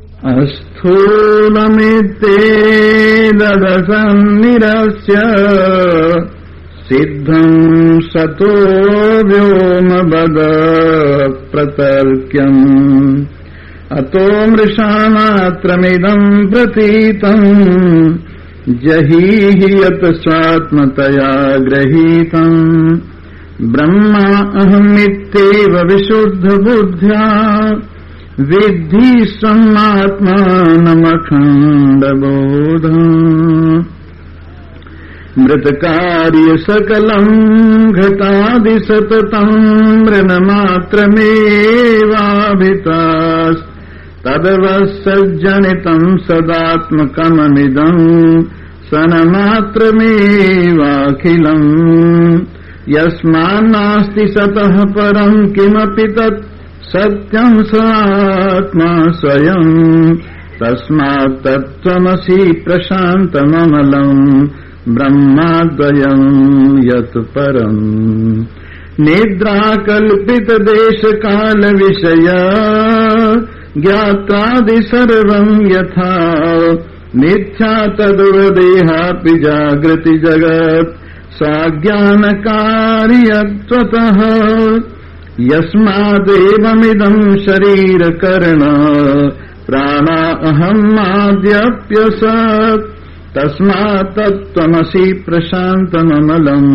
अस्थूलमित्येदसन्निरस्य सिद्धं सतो व्योमवद प्रतर्क्यम् अतो मृषामात्रमिदं प्रतीतम् जहीहि यत् स्वात्मतया गृहीतम् ब्रह्मा अहमित्येव विशुद्धबुद्ध्या विद्धि स्वमात्मानमखण्डबोधम् मृतकार्य सकलम् घटादिसततम् मृन्मात्रमेवाभितास् तदवसज्जनितम् सदात्मकममिदम् सन्मात्रमेवाखिलम् यस्मान्नास्ति सतः परम् किमपि तत् सत्यम् स आत्मा स्वयम् तस्मात् तत्त्वमसि प्रशान्तममलम् ब्रह्माद्वयम् यत् परम् निद्राकल्पितदेशकालविषय ज्ञात्रादि सर्वम् यथा मिथ्या तद्वदेहापि जागृति जगत् साज्ञानकार्यत्वतः यस्मादेवमिदम् शरीरकर्ण प्राणा अहमाद्यप्यसत् तस्मात् तत्त्वमसि प्रशान्तममलम्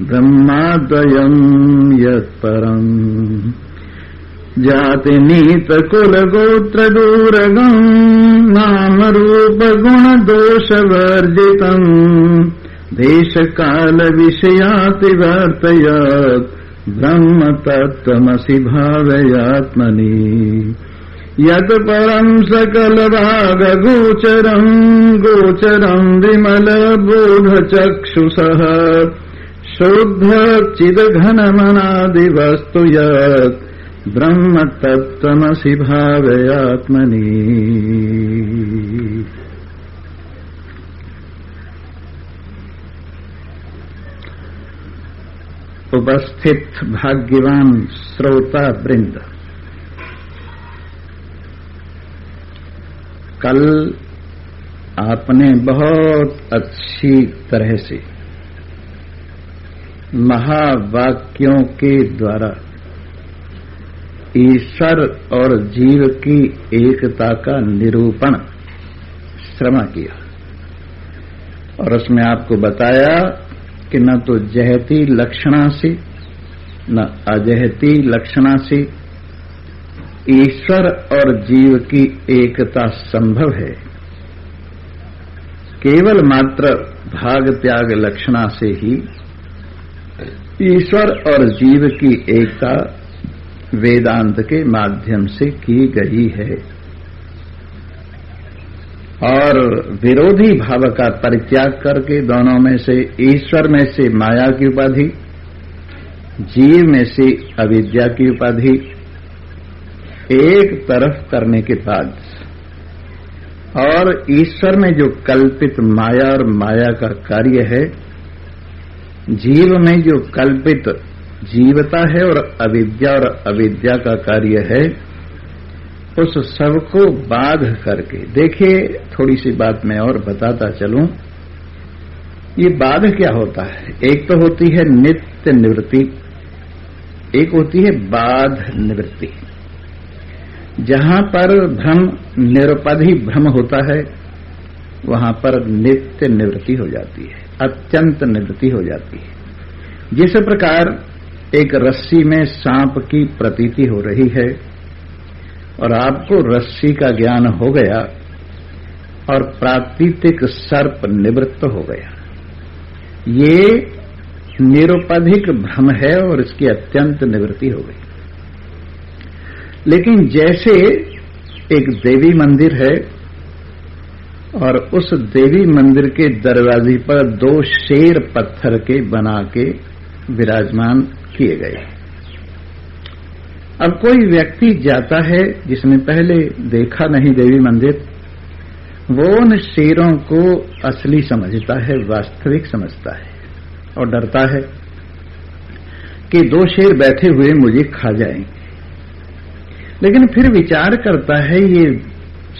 ब्रह्माद्वयम् यत्परम् जातिनीतकुलगोत्रदूरगम् नामरूपगुणदोषवर्जितम् देशकालविषयातिवर्तयत् ब्रह्मतत्त्वमसि भावयात्मनि यत् परम् सकलभागगोचरम् गोचरम् विमलबोधचक्षुषः शुद्धचिदघनमनादिवस्तु यत् ब्रह्मतत्त्वमसि भावयात्मनि उपस्थित भाग्यवान श्रोता वृंद, कल आपने बहुत अच्छी तरह से महावाक्यों के द्वारा ईश्वर और जीव की एकता का निरूपण श्रवण किया और उसमें आपको बताया कि न तो जहती लक्षणा से न अजहती लक्षणा से ईश्वर और जीव की एकता संभव है। केवल मात्र भाग त्याग लक्षणा से ही ईश्वर और जीव की एकता वेदांत के माध्यम से की गई है और विरोधी भाव का परित्याग करके दोनों में से ईश्वर में से माया की उपाधि, जीव में से अविद्या की उपाधि एक तरफ करने के बाद और ईश्वर में जो कल्पित माया और माया का कार्य है, जीव में जो कल्पित जीवता है और अविद्या का कार्य है, उस सबको बाध करके देखिए। थोड़ी सी बात मैं और बताता चलूं। ये बाध क्या होता है? एक तो होती है नित्य निवृत्ति, एक होती है बाध निवृत्ति। जहां पर भ्रम निरुपाधि भ्रम होता है वहां पर नित्य निवृत्ति हो जाती है, अत्यंत निवृत्ति हो जाती है। जिस प्रकार एक रस्सी में सांप की प्रतीति हो रही है और आपको रस्सी का ज्ञान हो गया और प्राकृतिक सर्प निवृत्त हो गया, ये निरुपाधिक भ्रम है और इसकी अत्यंत निवृत्ति हो गई। लेकिन जैसे एक देवी मंदिर है और उस देवी मंदिर के दरवाजे पर 2 शेर पत्थर के बना के विराजमान किए गए। अब कोई व्यक्ति जाता है जिसने पहले देखा नहीं देवी मंदिर, वो उन शेरों को असली समझता है, वास्तविक समझता है और डरता है कि 2 शेर बैठे हुए मुझे खा जाएंगे। लेकिन फिर विचार करता है ये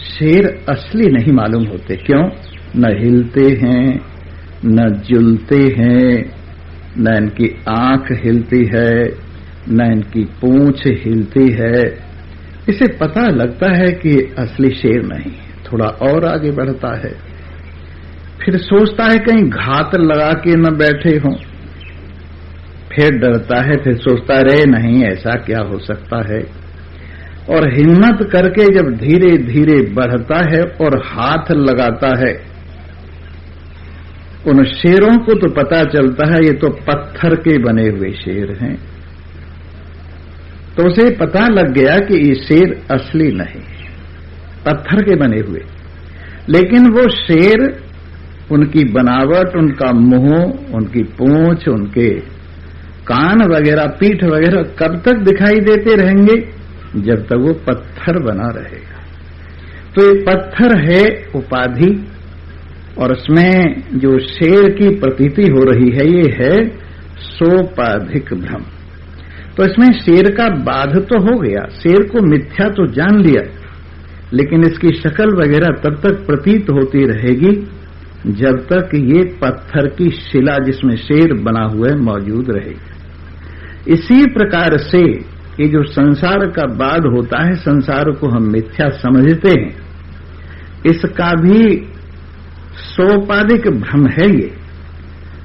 शेर असली नहीं मालूम होते। क्यों? न हिलते हैं, न जुलते हैं, न इनकी आंख हिलती है, न इनकी पूंछ हिलती है। इसे पता लगता है कि असली शेर नहीं। थोड़ा और आगे बढ़ता है, फिर सोचता है कहीं घात लगा के न बैठे हों, फिर डरता है, फिर सोचता रहे नहीं ऐसा क्या हो सकता है, और हिम्मत करके जब धीरे धीरे बढ़ता है और हाथ लगाता है, उन शेरों को तो पता चलता है ये तो पत्थर के बने हुए शेर हैं। तो उसे पता लग गया कि ये शेर असली नहीं, पत्थर के बने हुए। लेकिन वो शेर, उनकी बनावट, उनका मुंह, उनकी पूंछ, उनके कान वगैरह, पीठ वगैरह कब तक दिखाई देते रहेंगे? जब तक वो पत्थर बना रहेगा। तो ये पत्थर है उपाधि, और उसमें जो शेर की प्रतीति हो रही है ये है सोपाधिक भ्रम। तो इसमें शेर का बाध तो हो गया, शेर को मिथ्या तो जान लिया, लेकिन इसकी शक्ल वगैरह तब तक प्रतीत होती रहेगी जब तक ये पत्थर की शिला जिसमें शेर बना हुआ है मौजूद रहेगी। इसी प्रकार से ये जो संसार का बाध होता है, संसार को हम मिथ्या समझते हैं, इसका भी सोपाधिक भ्रम है ये।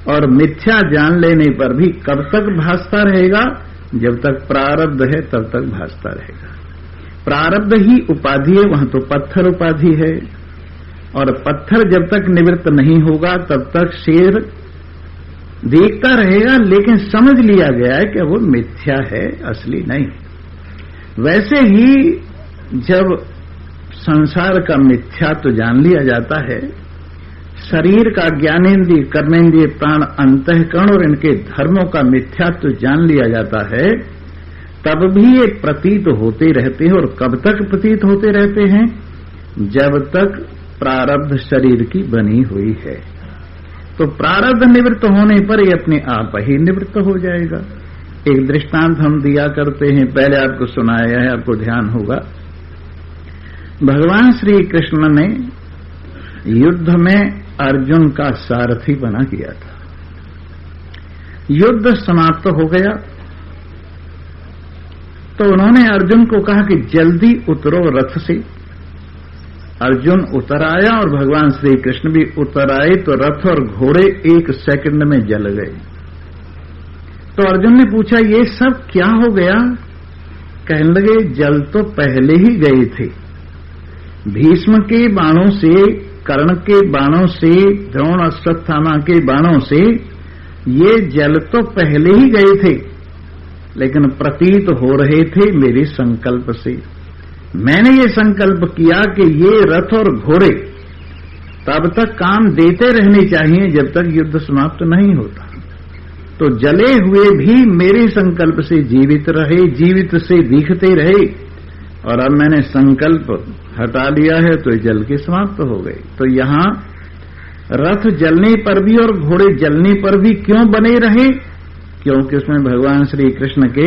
और मिथ्या जान लेने पर भी कब तक भासता रहेगा? जब तक प्रारब्ध है तब तक भासता रहेगा। प्रारब्ध ही उपाधि है, वहां तो पत्थर उपाधि है, और पत्थर जब तक निवृत्त नहीं होगा तब तक शेर देखता रहेगा, लेकिन समझ लिया गया है कि वो मिथ्या है, असली नहीं। वैसे ही जब संसार का मिथ्या तो जान लिया जाता है, शरीर का ज्ञानेन्द्रिय, कर्मेंद्रिय, प्राण, अंतःकरण और इनके धर्मों का मिथ्या तो जान लिया जाता है, तब भी ये प्रतीत होते रहते हैं। और कब तक प्रतीत होते रहते हैं? जब तक प्रारब्ध शरीर की बनी हुई है। तो प्रारब्ध निवृत्त होने पर ये अपने आप ही निवृत्त हो जाएगा। एक दृष्टांत हम दिया करते हैं, पहले आपको सुनाया है, आपको ध्यान होगा। भगवान श्री कृष्ण ने युद्ध में अर्जुन का सारथी बना किया था। युद्ध समाप्त हो गया तो उन्होंने अर्जुन को कहा कि जल्दी उतरो रथ से। अर्जुन उतर आया और भगवान श्री कृष्ण भी उतर आए, तो रथ और घोड़े 1 सेकंड में जल गए। तो अर्जुन ने पूछा ये सब क्या हो गया? कहने लगे जल तो पहले ही गए थे, भीष्म के बाणों से, कर्ण के बाणों से, द्रोण अश्वत्थामा के बाणों से ये जल तो पहले ही गए थे, लेकिन प्रतीत हो रहे थे मेरे संकल्प से। मैंने ये संकल्प किया कि ये रथ और घोड़े तब तक काम देते रहने चाहिए जब तक युद्ध समाप्त नहीं होता। तो जले हुए भी मेरे संकल्प से जीवित रहे, जीवित से दिखते रहे, और अब मैंने संकल्प हटा लिया है तो जल के समाप्त हो गए। तो यहां रथ जलने पर भी और घोड़े जलने पर भी क्यों बने रहे? क्योंकि उसमें भगवान श्री कृष्ण के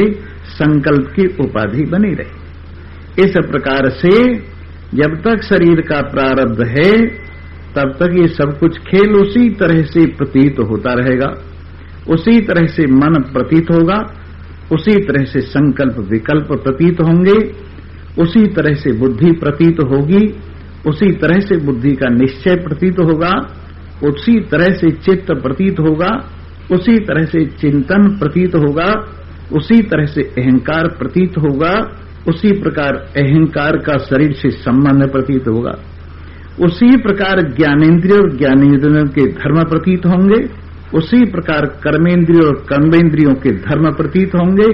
संकल्प की उपाधि बनी रही। इस प्रकार से जब तक शरीर का प्रारब्ध है तब तक ये सब कुछ खेल उसी तरह से प्रतीत होता रहेगा, उसी तरह से मन प्रतीत होगा, उसी तरह से संकल्प विकल्प प्रतीत होंगे, उसी तरह से बुद्धि प्रतीत होगी, उसी तरह से बुद्धि का निश्चय प्रतीत होगा, उसी तरह से चित्त प्रतीत होगा, उसी तरह से चिंतन प्रतीत होगा, उसी तरह से अहंकार प्रतीत होगा, उसी प्रकार अहंकार का शरीर से संबंध प्रतीत होगा, उसी प्रकार ज्ञानेन्द्रिय और ज्ञानेन्द्रियों के धर्म प्रतीत होंगे, उसी प्रकार कर्मेंद्रियों और कर्मेंद्रियों के धर्म प्रतीत होंगे,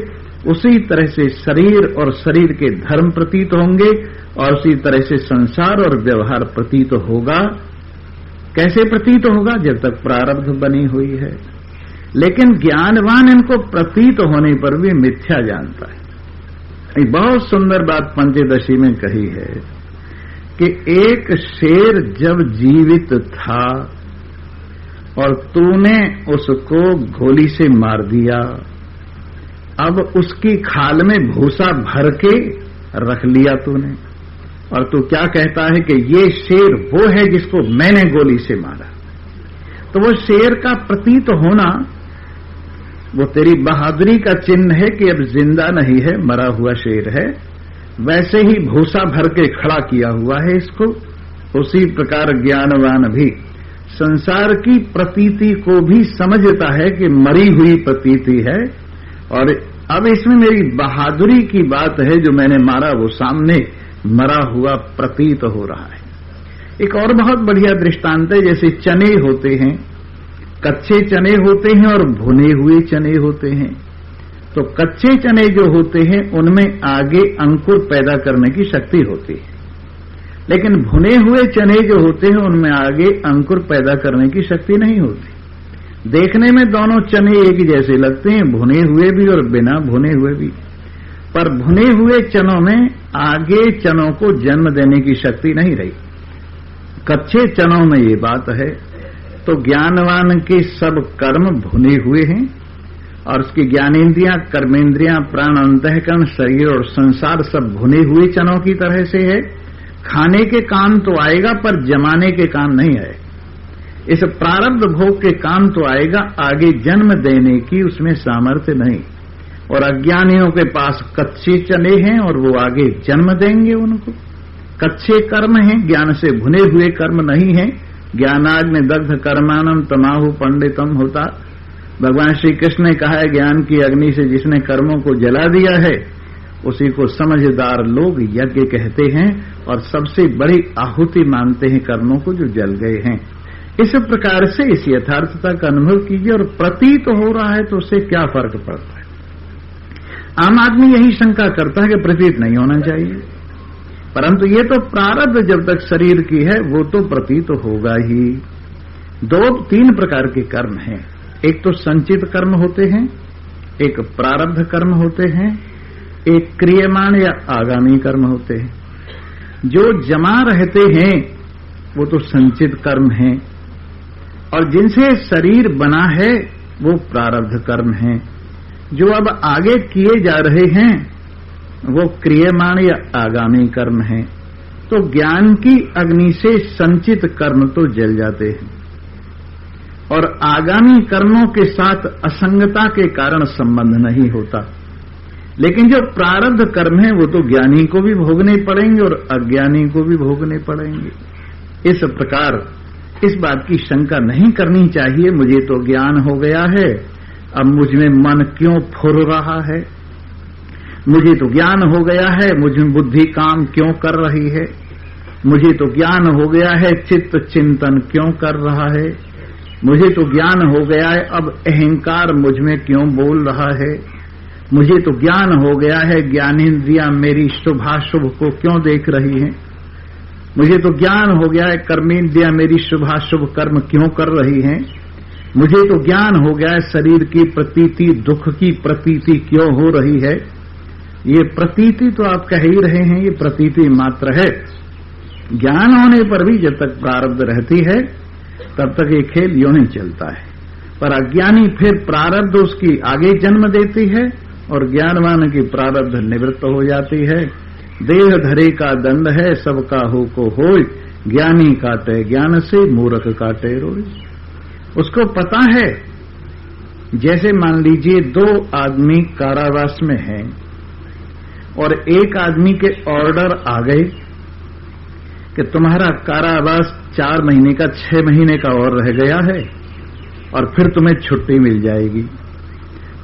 उसी तरह से शरीर और शरीर के धर्म प्रतीत होंगे, और उसी तरह से संसार और व्यवहार प्रतीत होगा। कैसे प्रतीत होगा? जब तक प्रारब्ध बनी हुई है। लेकिन ज्ञानवान इनको प्रतीत होने पर भी मिथ्या जानता है। एक बहुत सुंदर बात पंचदशी में कही है कि एक शेर जब जीवित था और तूने उसको गोली से मार दिया, अब उसकी खाल में भूसा भर के रख लिया तूने, और तू क्या कहता है कि ये शेर वो है जिसको मैंने गोली से मारा। तो वो शेर का प्रतीत होना वो तेरी बहादुरी का चिन्ह है कि अब जिंदा नहीं है, मरा हुआ शेर है। वैसे ही भूसा भर के खड़ा किया हुआ है इसको। उसी प्रकार ज्ञानवान भी संसार की प्रतीति को भी समझता है कि मरी हुई प्रतीति है, और अब इसमें मेरी बहादुरी की बात है, जो मैंने मारा वो सामने मरा हुआ प्रतीत हो रहा है। एक और बहुत बढ़िया दृष्टांत है, जैसे चने होते हैं, कच्चे चने होते हैं और भुने हुए चने होते हैं। तो कच्चे चने जो होते हैं उनमें आगे अंकुर पैदा करने की शक्ति होती है, लेकिन भुने हुए चने जो होते हैं उनमें आगे अंकुर पैदा करने की शक्ति नहीं होती। देखने में दोनों चने एक ही जैसे लगते हैं, भुने हुए भी और बिना भुने हुए भी, पर भुने हुए चनों में आगे चनों को जन्म देने की शक्ति नहीं रही। कच्चे चनों में ये बात है। तो ज्ञानवान के सब कर्म भुने हुए हैं, और उसकी ज्ञानेन्द्रियां, कर्मेंद्रियां, प्राण, अंतःकरण, शरीर और संसार सब भुने हुए चनों की तरह से है। खाने के काम तो आएगा पर जमाने के काम नहीं है। इस प्रारब्ध भोग के काम तो आएगा, आगे जन्म देने की उसमें सामर्थ्य नहीं। और अज्ञानियों के पास कच्चे चने हैं और वो आगे जन्म देंगे उनको। कच्चे कर्म हैं, ज्ञान से भुने हुए कर्म नहीं है। ज्ञानाग्नि दग्ध कर्मानम तमाहु पंडितम होता। भगवान श्री कृष्ण ने कहा है, ज्ञान की अग्नि से जिसने कर्मों को जला दिया है उसी को समझदार लोग यज्ञ कहते हैं, और सबसे बड़ी आहुति मानते हैं कर्मों को जो जल गए हैं। इस प्रकार से इस यथार्थता का अनुभव कीजिए, और प्रतीत हो रहा है तो उससे क्या फर्क पड़ता है। आम आदमी यही शंका करता है कि प्रतीत नहीं होना चाहिए, परंतु ये तो प्रारब्ध जब तक शरीर की है वो तो प्रतीत होगा ही। 2-3 प्रकार के कर्म हैं। एक तो संचित कर्म होते हैं, एक प्रारब्ध कर्म होते हैं, एक क्रियमाण या आगामी कर्म होते हैं। जो जमा रहते हैं वो तो संचित कर्म हैं, और जिनसे शरीर बना है वो प्रारब्ध कर्म हैं। जो अब आगे किए जा रहे हैं वो क्रियमाण या आगामी कर्म हैं। तो ज्ञान की अग्नि से संचित कर्म तो जल जाते हैं, और आगामी कर्मों के साथ असंगता के कारण संबंध नहीं होता। लेकिन जो प्रारब्ध कर्म है वो तो ज्ञानी को भी भोगने पड़ेंगे और अज्ञानी को भी भोगने पड़ेंगे। इस प्रकार इस बात की शंका नहीं करनी चाहिए, मुझे तो ज्ञान हो गया है, अब मुझमें मन क्यों फुर रहा है। मुझे तो ज्ञान हो गया है, मुझमें बुद्धि काम क्यों कर रही है। मुझे तो ज्ञान हो गया है, चित्त चिंतन क्यों कर रहा है। मुझे तो ज्ञान हो गया है, अब अहंकार मुझमें क्यों बोल रहा है। मुझे तो ज्ञान हो गया है, ज्ञानेन्द्रियां मेरी शुभाशुभ को क्यों देख रही हैं। मुझे तो ज्ञान हो गया है, कर्मेंद्रियां मेरी शुभाशुभ कर्म क्यों कर रही हैं। मुझे तो ज्ञान हो गया है, शरीर की प्रतीति, दुख की प्रतीति क्यों हो रही है। ये प्रतीति तो आप कह ही रहे हैं, ये प्रतीति मात्र है। ज्ञान होने पर भी जब तक प्रारब्ध रहती है तब तक ये खेल यूं ही चलता है। पर अज्ञानी फिर प्रारब्ध उसकी आगे जन्म देती है, और ज्ञानवान की प्रारब्ध निवृत्त हो जाती है। देह धरे का दंड है, सबका हो को होय, ज्ञानी काटे ज्ञान से, मूर्ख काटे रोय। उसको पता है, जैसे मान लीजिए 2 आदमी कारावास में हैं और एक आदमी के ऑर्डर आ गए कि तुम्हारा कारावास 4 महीने का 6 महीने का और रह गया है और फिर तुम्हें छुट्टी मिल जाएगी।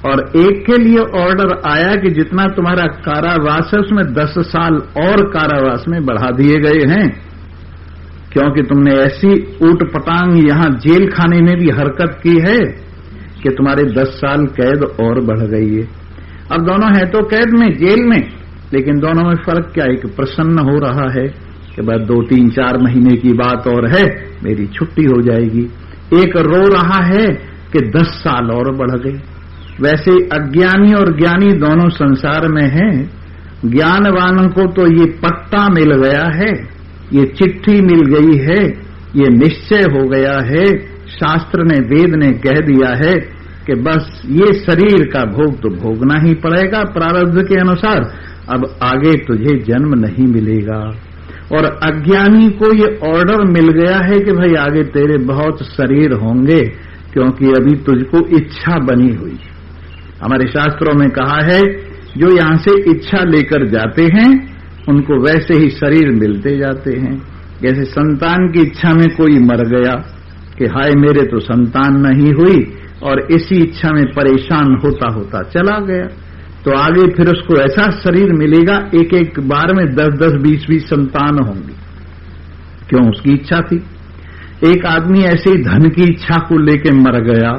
और एक के लिए ऑर्डर आया कि जितना तुम्हारा कारावास है उसमें 10 साल और कारावास में बढ़ा दिए गए हैं, क्योंकि तुमने ऐसी ऊट पटांग यहां जेल खाने में भी हरकत की है कि तुम्हारे 10 साल कैद और बढ़ गई है। अब दोनों हैं तो कैद में, जेल में, लेकिन दोनों में फर्क क्या है कि प्रसन्न हो रहा है कि बस 2-3-4 महीने की बात और है, मेरी छुट्टी हो जाएगी। एक रो रहा है कि 10 साल और बढ़ गए। वैसे अज्ञानी और ज्ञानी दोनों संसार में हैं। ज्ञानवान को तो ये पट्टा मिल गया है, ये चिट्ठी मिल गई है, ये निश्चय हो गया है, शास्त्र ने, वेद ने कह दिया है कि बस ये शरीर का भोग तो भोगना ही पड़ेगा प्रारब्ध के अनुसार, अब आगे तुझे जन्म नहीं मिलेगा। और अज्ञानी को ये ऑर्डर मिल गया है कि भाई आगे तेरे बहुत शरीर होंगे, क्योंकि अभी तुझको इच्छा बनी हुई। हमारे शास्त्रों में कहा है जो यहां से इच्छा लेकर जाते हैं उनको वैसे ही शरीर मिलते जाते हैं। जैसे संतान की इच्छा में कोई मर गया कि हाय मेरे तो संतान नहीं हुई, और इसी इच्छा में परेशान होता होता चला गया, तो आगे फिर उसको ऐसा शरीर मिलेगा एक एक बार में 10-10, 20-20 संतान होंगी। क्यों? उसकी इच्छा थी। एक आदमी ऐसे ही धन की इच्छा को लेके मर गया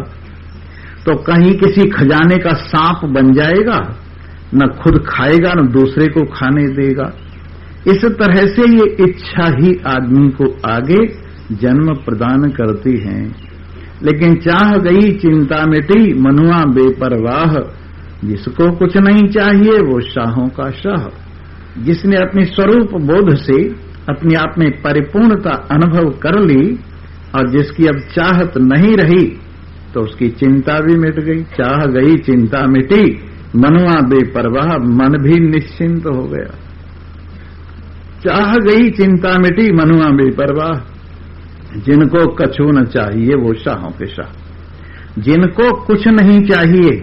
तो कहीं किसी खजाने का सांप बन जाएगा, न खुद खाएगा न दूसरे को खाने देगा। इस तरह से ये इच्छा ही आदमी को आगे जन्म प्रदान करती है। लेकिन चाह गई चिंता मिटी मनुआ बेपरवाह, जिसको कुछ नहीं चाहिए वो शाहों का शाह। जिसने अपने स्वरूप बोध से अपने आप में परिपूर्णता अनुभव कर ली और जिसकी अब चाहत नहीं रही तो उसकी चिंता भी मिट गई। चाह गई चिंता मिटी मनुआ बेपरवाह, मन भी निश्चिंत हो गया। चाह गई चिंता मिटी मनुआ बेपरवाह, जिनको कछु न चाहिए वो शाहों के शाह। जिनको कुछ नहीं चाहिए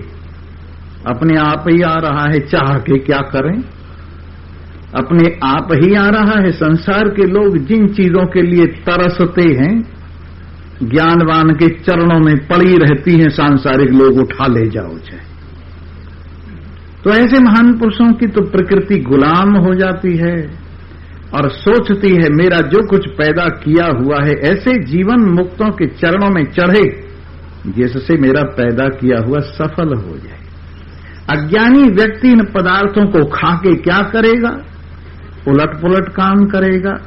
अपने आप ही आ रहा है, चाह के क्या करें, अपने आप ही आ रहा है। संसार के लोग जिन चीजों के लिए तरसते हैं, ज्ञानवान के चरणों में पड़ी रहती हैं सांसारिक लोग, उठा ले जाओ चाहे। तो ऐसे महान पुरुषों की तो प्रकृति गुलाम हो जाती है और सोचती है मेरा जो कुछ पैदा किया हुआ है ऐसे जीवन मुक्तों के चरणों में चढ़े जिससे मेरा पैदा किया हुआ सफल हो जाए। अज्ञानी व्यक्ति इन पदार्थों को खा के क्या करेगा? उलट पुलट काम करेगा।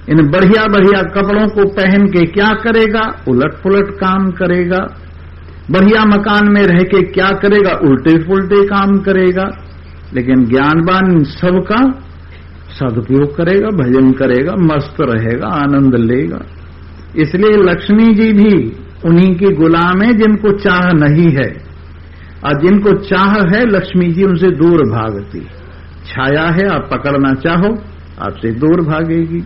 इन बढ़िया बढ़िया कपड़ों को पहन के क्या करेगा? उलट पुलट काम करेगा। बढ़िया मकान में रह के क्या करेगा? उल्टे पुलटे काम करेगा। लेकिन ज्ञानवान सबका सदुपयोग करेगा, भजन करेगा, मस्त रहेगा, आनंद लेगा। इसलिए लक्ष्मी जी भी उन्हीं की गुलाम है जिनको चाह नहीं है, और जिनको चाह है लक्ष्मी जी उनसे दूर भागती। छाया है, आप पकड़ना चाहो आपसे दूर भागेगी,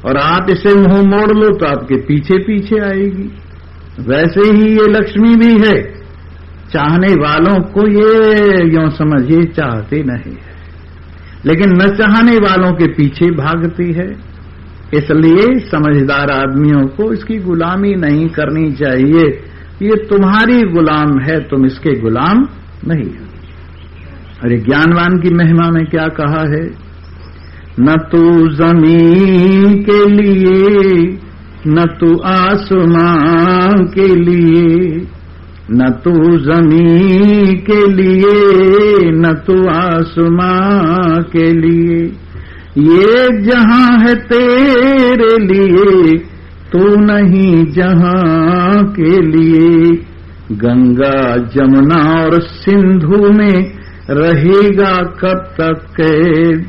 और आप इसे मुंह मोड़ लो तो आपके पीछे पीछे आएगी। वैसे ही ये लक्ष्मी भी है, चाहने वालों को ये यूं समझिए चाहते नहीं है, लेकिन न चाहने वालों के पीछे भागती है। इसलिए समझदार आदमियों को इसकी गुलामी नहीं करनी चाहिए। ये तुम्हारी गुलाम है, तुम इसके गुलाम नहीं हो। अरे ज्ञानवान की महिमा में क्या कहा है? न तू जमीन के लिए, न तू आसमां के लिए, न तू जमीन के लिए, न तू आसमां के लिए। ये जहां है तेरे लिए, तू नहीं जहां के लिए। गंगा जमुना और सिंधु में रहेगा कब तक कैद,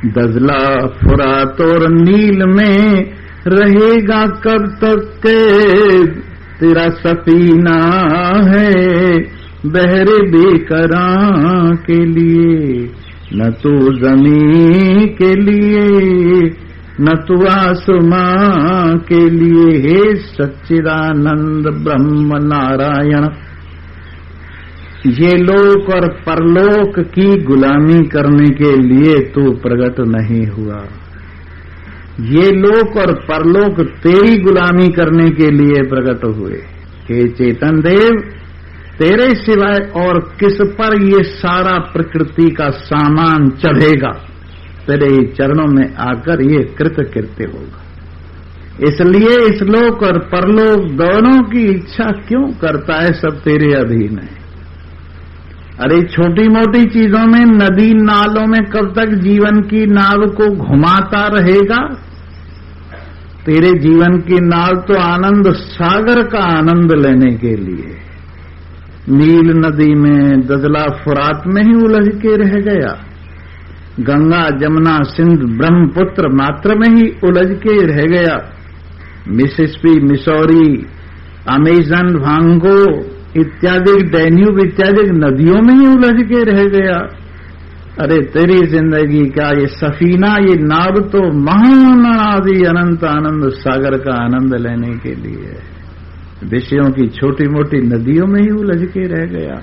दजला फुरात और नील में रहेगा कब तक कैद। तेरा सफीना है बहरे बेकरां के लिए, न तो जमीन के लिए, न तो आसमां के लिए। हे सच्चिदानंद ब्रह्म नारायण, ये लोक और परलोक की गुलामी करने के लिए तू प्रकट नहीं हुआ। ये लोक और परलोक तेरी गुलामी करने के लिए प्रकट हुए। हे चेतन देव, तेरे सिवाय और किस पर ये सारा प्रकृति का सामान चढ़ेगा? तेरे चरणों में आकर ये कृतकृत्य होगा। इसलिए इस लोक और परलोक दोनों की इच्छा क्यों करता है? सब तेरे अधीन है। अरे छोटी मोटी चीजों में, नदी नालों में कब तक जीवन की नाव को घुमाता रहेगा? तेरे जीवन की नाव तो आनंद सागर का आनंद लेने के लिए नील नदी में, दजला फुरात में ही उलझ के रह गया। गंगा जमुना सिंध ब्रह्मपुत्र मात्र में ही उलझ के रह गया। मिसिसिपी, मिसौरी, अमेजन, वांगो इत्यादि, डैन्यूब इत्यादि नदियों में ही उलझ के रह गया। अरे तेरी जिंदगी का ये सफीना, ये नाव तो महान आदि अनंत आनंद सागर का आनंद लेने के लिए है, विषयों की छोटी मोटी नदियों में ही उलझ के रह गया।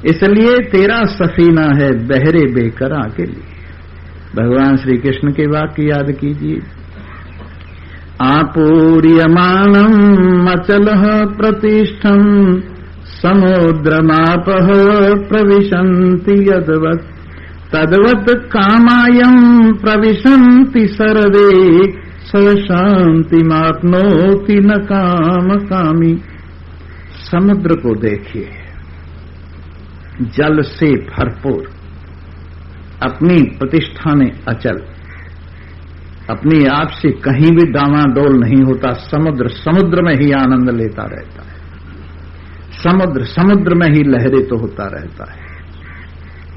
इसलिए तेरा सफीना है बहरे बेकरां के लिए। भगवान श्री कृष्ण के वाक्य याद कीजिए। आपूर्यमानम् अचलः प्रतिष्ठम् समुद्रमापः प्रविशन्ति यद्वत् तद्वत् कामायम् प्रविशन्ति सर्वे स शान्तिमाप्नोति न कामकामी। समुद्र को देखिए, जल से भरपूर, अपनी प्रतिष्ठा में अचल, अपने आप से कहीं भी डामाडोल नहीं होता। समुद्र समुद्र में ही आनंद लेता रहता है, समुद्र समुद्र में ही लहरित होता रहता है।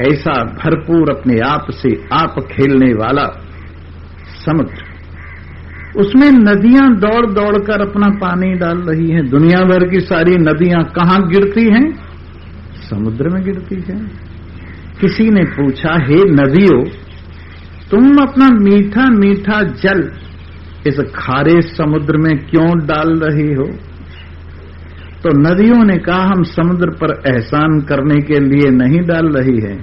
ऐसा भरपूर अपने आप से आप खेलने वाला समुद्र, उसमें नदियां दौड़ दौड़ कर अपना पानी डाल रही हैं। दुनिया भर की सारी नदियां कहां गिरती हैं? समुद्र में गिरती हैं। किसी ने पूछा, हे नदियों, तुम अपना मीठा मीठा जल इस खारे समुद्र में क्यों डाल रही हो? तो नदियों ने कहा, हम समुद्र पर एहसान करने के लिए नहीं डाल रही है,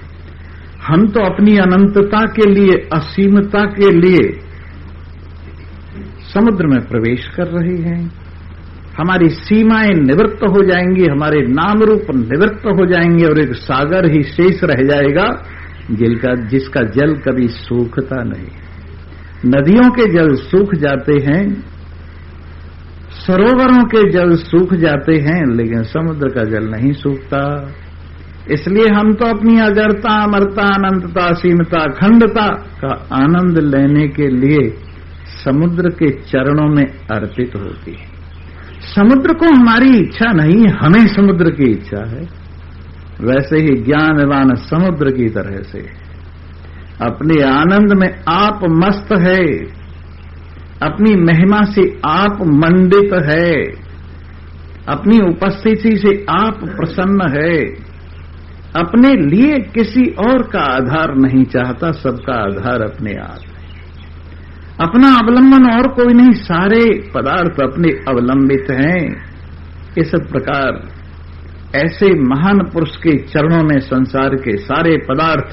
हम तो अपनी अनंतता के लिए, असीमता के लिए समुद्र में प्रवेश कर रही हैं। हमारी सीमाएं निवृत्त हो जाएंगी, हमारे नाम रूप निवृत्त हो जाएंगे और एक सागर ही शेष रह जाएगा जिसका जल कभी सूखता नहीं। नदियों के जल सूख जाते हैं, सरोवरों के जल सूख जाते हैं, लेकिन समुद्र का जल नहीं सूखता। इसलिए हम तो अपनी अजरता, अमरता, अनंतता, सीमता, अखंडता का आनंद लेने के लिए समुद्र के चरणों में अर्पित होती है। समुद्र को हमारी इच्छा नहीं, हमें समुद्र की इच्छा है। वैसे ही ज्ञानवान समुद्र की तरह से अपने आनंद में आप मस्त है, अपनी महिमा से आप मंडित है, अपनी उपस्थिति से आप प्रसन्न है, अपने लिए किसी और का आधार नहीं चाहता, सबका आधार अपने आप है। अपना अवलंबन और कोई नहीं, सारे पदार्थ अपने अवलंबित हैं। इस प्रकार ऐसे महान पुरुष के चरणों में संसार के सारे पदार्थ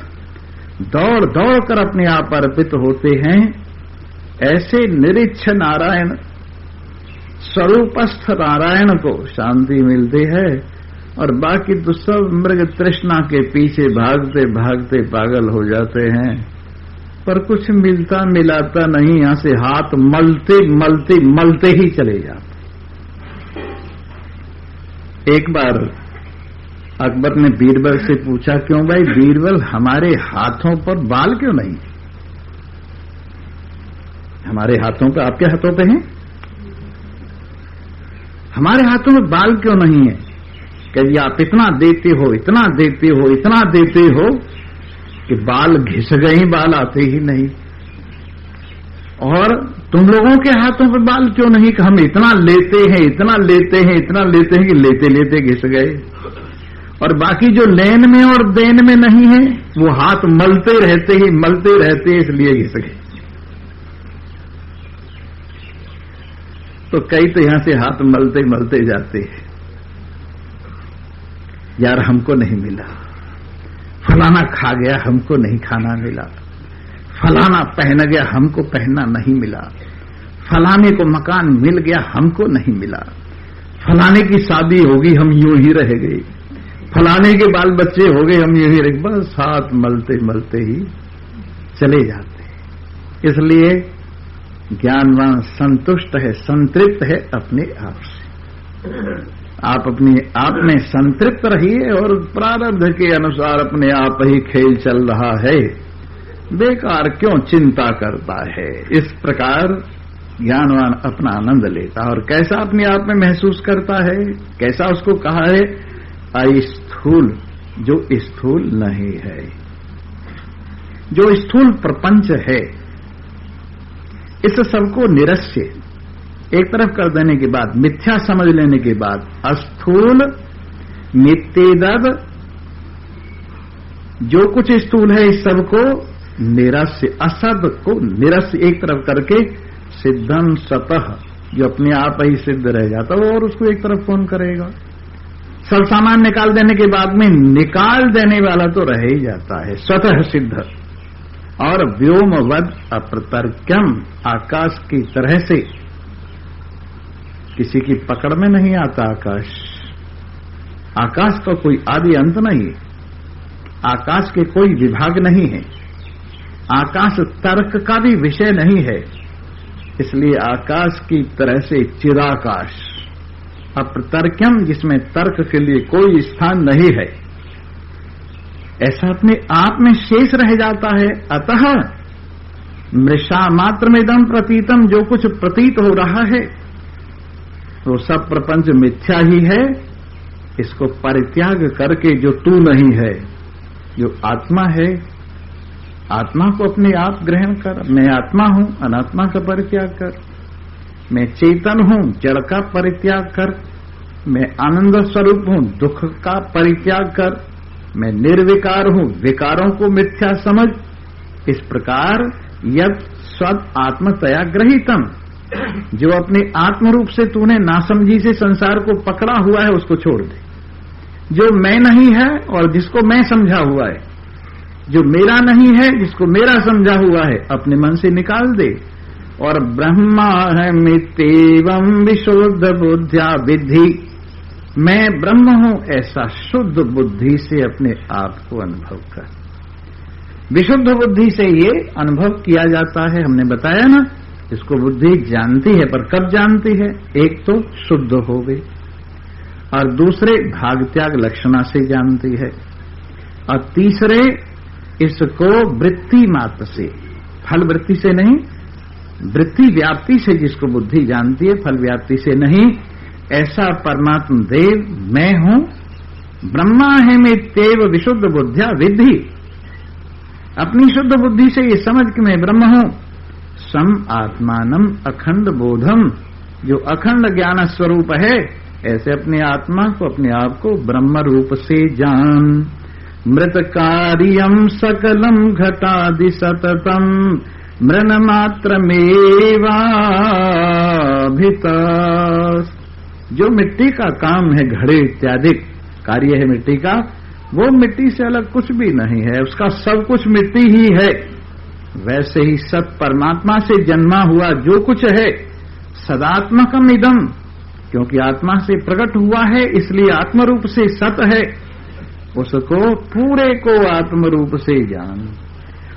दौड़ दौड़ कर अपने आप अर्पित होते हैं। ऐसे निरीक्ष नारायण, स्वरूपस्थ नारायण को शांति मिलती है और बाकी तो सब मृग तृष्णा के पीछे भागते भागते पागल हो जाते हैं, पर कुछ मिलता मिलाता नहीं, यहां से हाथ मलते मलते मलते ही चले जाते। एक बार अकबर ने बीरबल से पूछा, क्यों भाई बीरबल, हमारे हाथों पर बाल क्यों नहीं? हमारे हाथों पे, आपके हाथों पे हैं, हमारे हाथों में बाल क्यों नहीं है? कहिए आप इतना देते हो, इतना देते हो, इतना देते हो कि बाल घिस गए, बाल आते ही नहीं। और तुम लोगों के हाथों पे बाल क्यों नहीं? कि हम इतना लेते हैं, इतना लेते हैं, इतना लेते हैं कि लेते लेते घिस गए। और बाकी जो लेन में और देन में नहीं है, वो हाथ मलते रहते ही मलते रहते, इसलिए घिस गए। तो कई तो यहां से हाथ मलते मलते जाते हैं, यार हमको नहीं मिला, फलाना खा गया, हमको नहीं खाना मिला, फलाना पहन गया, हमको पहनना नहीं मिला, फलाने को मकान मिल गया, हमको नहीं मिला, फलाने की शादी होगी, हम यूं ही रह गए, फलाने के बाल बच्चे हो गए, हम यूं ही रह गए। बस हाथ मलते मलते ही चले जाते। इसलिए ज्ञानवान संतुष्ट है, संतृप्त है अपने आप से। आप अपने आप में संतृप्त रहिए और प्रारब्ध के अनुसार अपने आप ही खेल चल रहा है, बेकार क्यों चिंता करता है। इस प्रकार ज्ञानवान अपना आनंद लेता है। और कैसा अपने आप में महसूस करता है, कैसा उसको कहा है, अस्थूल, जो स्थूल नहीं है, जो स्थूल प्रपंच है, इस सबको निरस्य एक तरफ कर देने के बाद, मिथ्या समझ लेने के बाद, अस्थूल नित्येदद जो कुछ स्थूल है इस सब को निरस्य, असद को निरस्य एक तरफ करके सिद्धम सतः, जो अपने आप ही सिद्ध रह जाता है और उसको एक तरफ कौन करेगा। सब सामान निकाल देने के बाद में निकाल देने वाला तो रह ही जाता है, स्वतः सिद्ध। और व्योमवद अप्रतर्क्यम, आकाश की तरह से किसी की पकड़ में नहीं आता आकाश। आकाश का कोई आदि अंत नहीं है, आकाश के कोई विभाग नहीं है, आकाश तर्क का भी विषय नहीं है। इसलिए आकाश की तरह से चिराकाश, अप्रतर्क्यम, जिसमें तर्क के लिए कोई स्थान नहीं है, ऐसा अपने आप में शेष रह जाता है। अतः मृषा मात्र में इदम प्रतीतम, जो कुछ प्रतीत हो रहा है वो सब प्रपंच मिथ्या ही है। इसको परित्याग करके जो तू नहीं है, जो आत्मा है, आत्मा को अपने आप ग्रहण कर। मैं आत्मा हूं, अनात्मा का परित्याग कर। मैं चेतन हूं, जड़ का परित्याग कर। मैं आनंद स्वरूप हूं, दुख का परित्याग कर। मैं निर्विकार हूं, विकारों को मिथ्या समझ। इस प्रकार यद स्वद आत्मतया ग्रहीतम, जो अपने आत्म रूप से तूने नासमझी से संसार को पकड़ा हुआ है उसको छोड़ दे। जो मैं नहीं है और जिसको मैं समझा हुआ है, जो मेरा नहीं है जिसको मेरा समझा हुआ है, अपने मन से निकाल दे। और ब्रह्माहमित्येवं विशुद्ध बुद्ध्या विद्धि, मैं ब्रह्म हूं ऐसा शुद्ध बुद्धि से अपने आप को अनुभव कर। विशुद्ध बुद्धि से ये अनुभव किया जाता है। हमने बताया ना, इसको बुद्धि जानती है, पर कब जानती है? एक तो शुद्ध हो गई और दूसरे भाग त्याग लक्षणा से जानती है, और तीसरे इसको वृत्ति मात्र से, फल वृत्ति से नहीं, वृत्ति व्याप्ति से जिसको बुद्धि जानती है, फल व्याप्ति से नहीं। ऐसा परमात्म देव मैं हूं, ब्रह्मा है में तेव विशुद्ध बुद्धिया विद्धि, अपनी शुद्ध बुद्धि से ये समझ कि मैं ब्रह्म हूं। सम आत्मानम अखंड बोधम, जो अखंड ज्ञान स्वरूप है, ऐसे अपने आत्मा को, अपने आप को ब्रह्म रूप से जान। मृत कार्यम सकलम घटादि सततम मृन मात्र मेवाभितस, जो मिट्टी का काम है, घड़े इत्यादि कार्य है मिट्टी का, वो मिट्टी से अलग कुछ भी नहीं है, उसका सब कुछ मिट्टी ही है। वैसे ही सत परमात्मा से जन्मा हुआ जो कुछ है, सदात्मकम इदम, क्योंकि आत्मा से प्रकट हुआ है इसलिए आत्म रूप से सत है, उसको पूरे को आत्म रूप से जान।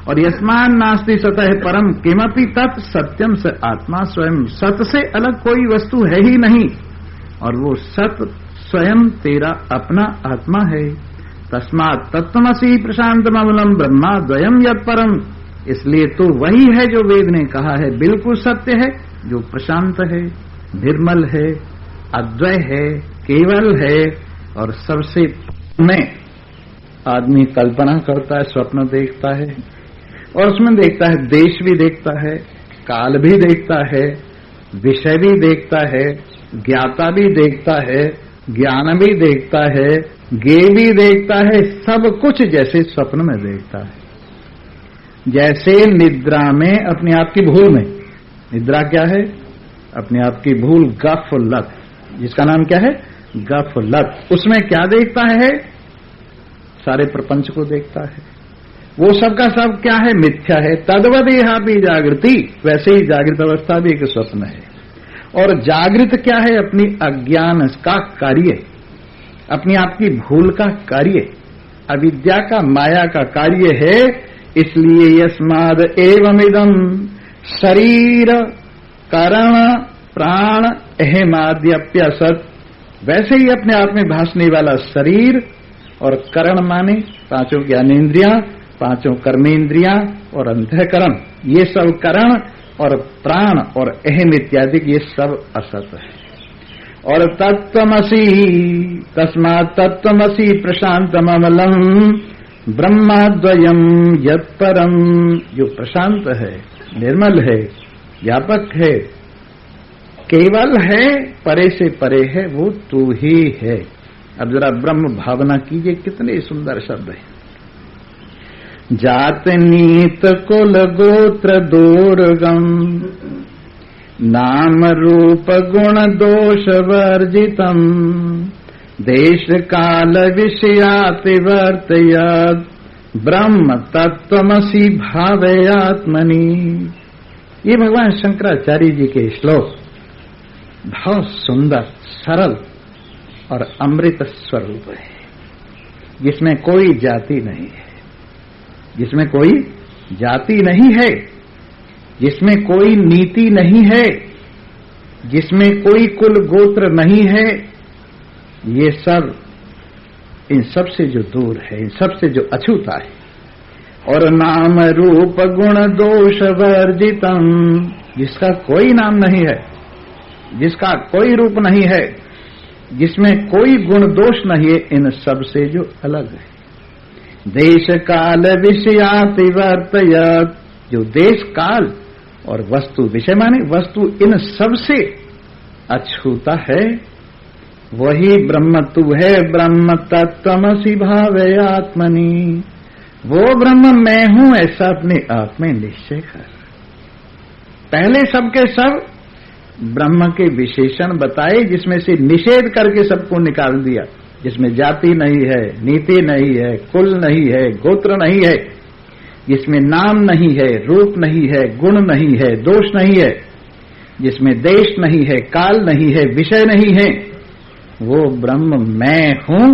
और यस्मान नास्ति सतः परम किमपि तत् सत्यम स आत्मा स्वयं, सत से अलग कोई वस्तु है ही नहीं, और वो सत स्वयं तेरा अपना आत्मा है। तस्मात् तत्त्वमसि प्रशांतममलम ब्रह्मा द्वयम यत् परम, इसलिए तो वही है जो वेद ने कहा है, बिल्कुल सत्य है, जो प्रशांत है, निर्मल है, अद्वय है, केवल है। और सबसे में आदमी कल्पना करता है, स्वप्न देखता है, और उसमें देखता है देश भी देखता है, काल भी देखता है, विषय भी देखता है, ज्ञाता भी देखता है, ज्ञान भी देखता है, ज्ञेय भी देखता है, सब कुछ जैसे स्वप्न में देखता है। जैसे निद्रा में अपने आप की भूल में, निद्रा क्या है? अपने आप की भूल, गफलत, जिसका नाम क्या है? गफलत। उसमें क्या देखता है? सारे प्रपंच को देखता है, वो सब का सब क्या है? मिथ्या है। तद्वदेहा भी जागृति, वैसे ही जागृत अवस्था भी एक स्वप्न है। और जागृत क्या है? अपनी अज्ञान का कार्य, अपनी आपकी भूल का कार्य, अविद्या का, माया का कार्य है। इसलिए यस्माद एवमिदम शरीर करण प्राण अहमाद्यप्यसत, वैसे ही अपने आप में भासने वाला शरीर और करण माने पांचों ज्ञानेन्द्रियां, पांचों कर्मेंद्रियां और अंतःकरण, ये सब करण और प्राण और अहम इत्यादि ये सब असत है। और तत्त्वमसि, तस्मात् तत्त्वमसि प्रशांतममलम ब्रह्माद्वयम यत्परम, जो प्रशांत है, निर्मल है, व्यापक है, केवल है, परे से परे है, वो तू ही है। अब जरा ब्रह्म भावना कीजिए, कितने सुंदर शब्द है। जात नीत कुल गोत्र दुर्गम, नाम रूप गुण दोष वर्जितम, देश काल विषयाति वर्तयत्, ब्रह्म तत्त्वमसि भावयात्मनि। ये भगवान शंकराचार्य जी के श्लोक बहुत सुंदर, सरल और अमृत स्वरूप है, जिसमें कोई जाति नहीं है, जिसमें कोई जाति नहीं है, जिसमें कोई नीति नहीं है, जिसमें कोई कुल गोत्र नहीं है। ये सब इन सब से जो दूर है, इन सब से जो अछूता है। और नाम रूप गुण दोष वर्जितम, जिसका कोई नाम नहीं है, जिसका कोई रूप नहीं है, जिसमें कोई गुण दोष नहीं है, इन सब से जो अलग है। देश काल विषयाति वर्तयत्, जो देश काल और वस्तु, विषय माने वस्तु, इन सब से अछूता है, वही ब्रह्म तू है। ब्रह्म तत्त्वमसि भावयात्मनि, वो ब्रह्म मैं हूं, ऐसा अपने आप में निश्चय कर। पहले सबके सब ब्रह्म के विशेषण बताए, जिसमें से निषेध करके सबको निकाल दिया, जिसमें जाति नहीं है, नीति नहीं है, कुल नहीं है, गोत्र नहीं है, जिसमें नाम नहीं है, रूप नहीं है, गुण नहीं है, दोष नहीं है, जिसमें देश नहीं है, काल नहीं है, विषय नहीं है, वो ब्रह्म मैं हूं,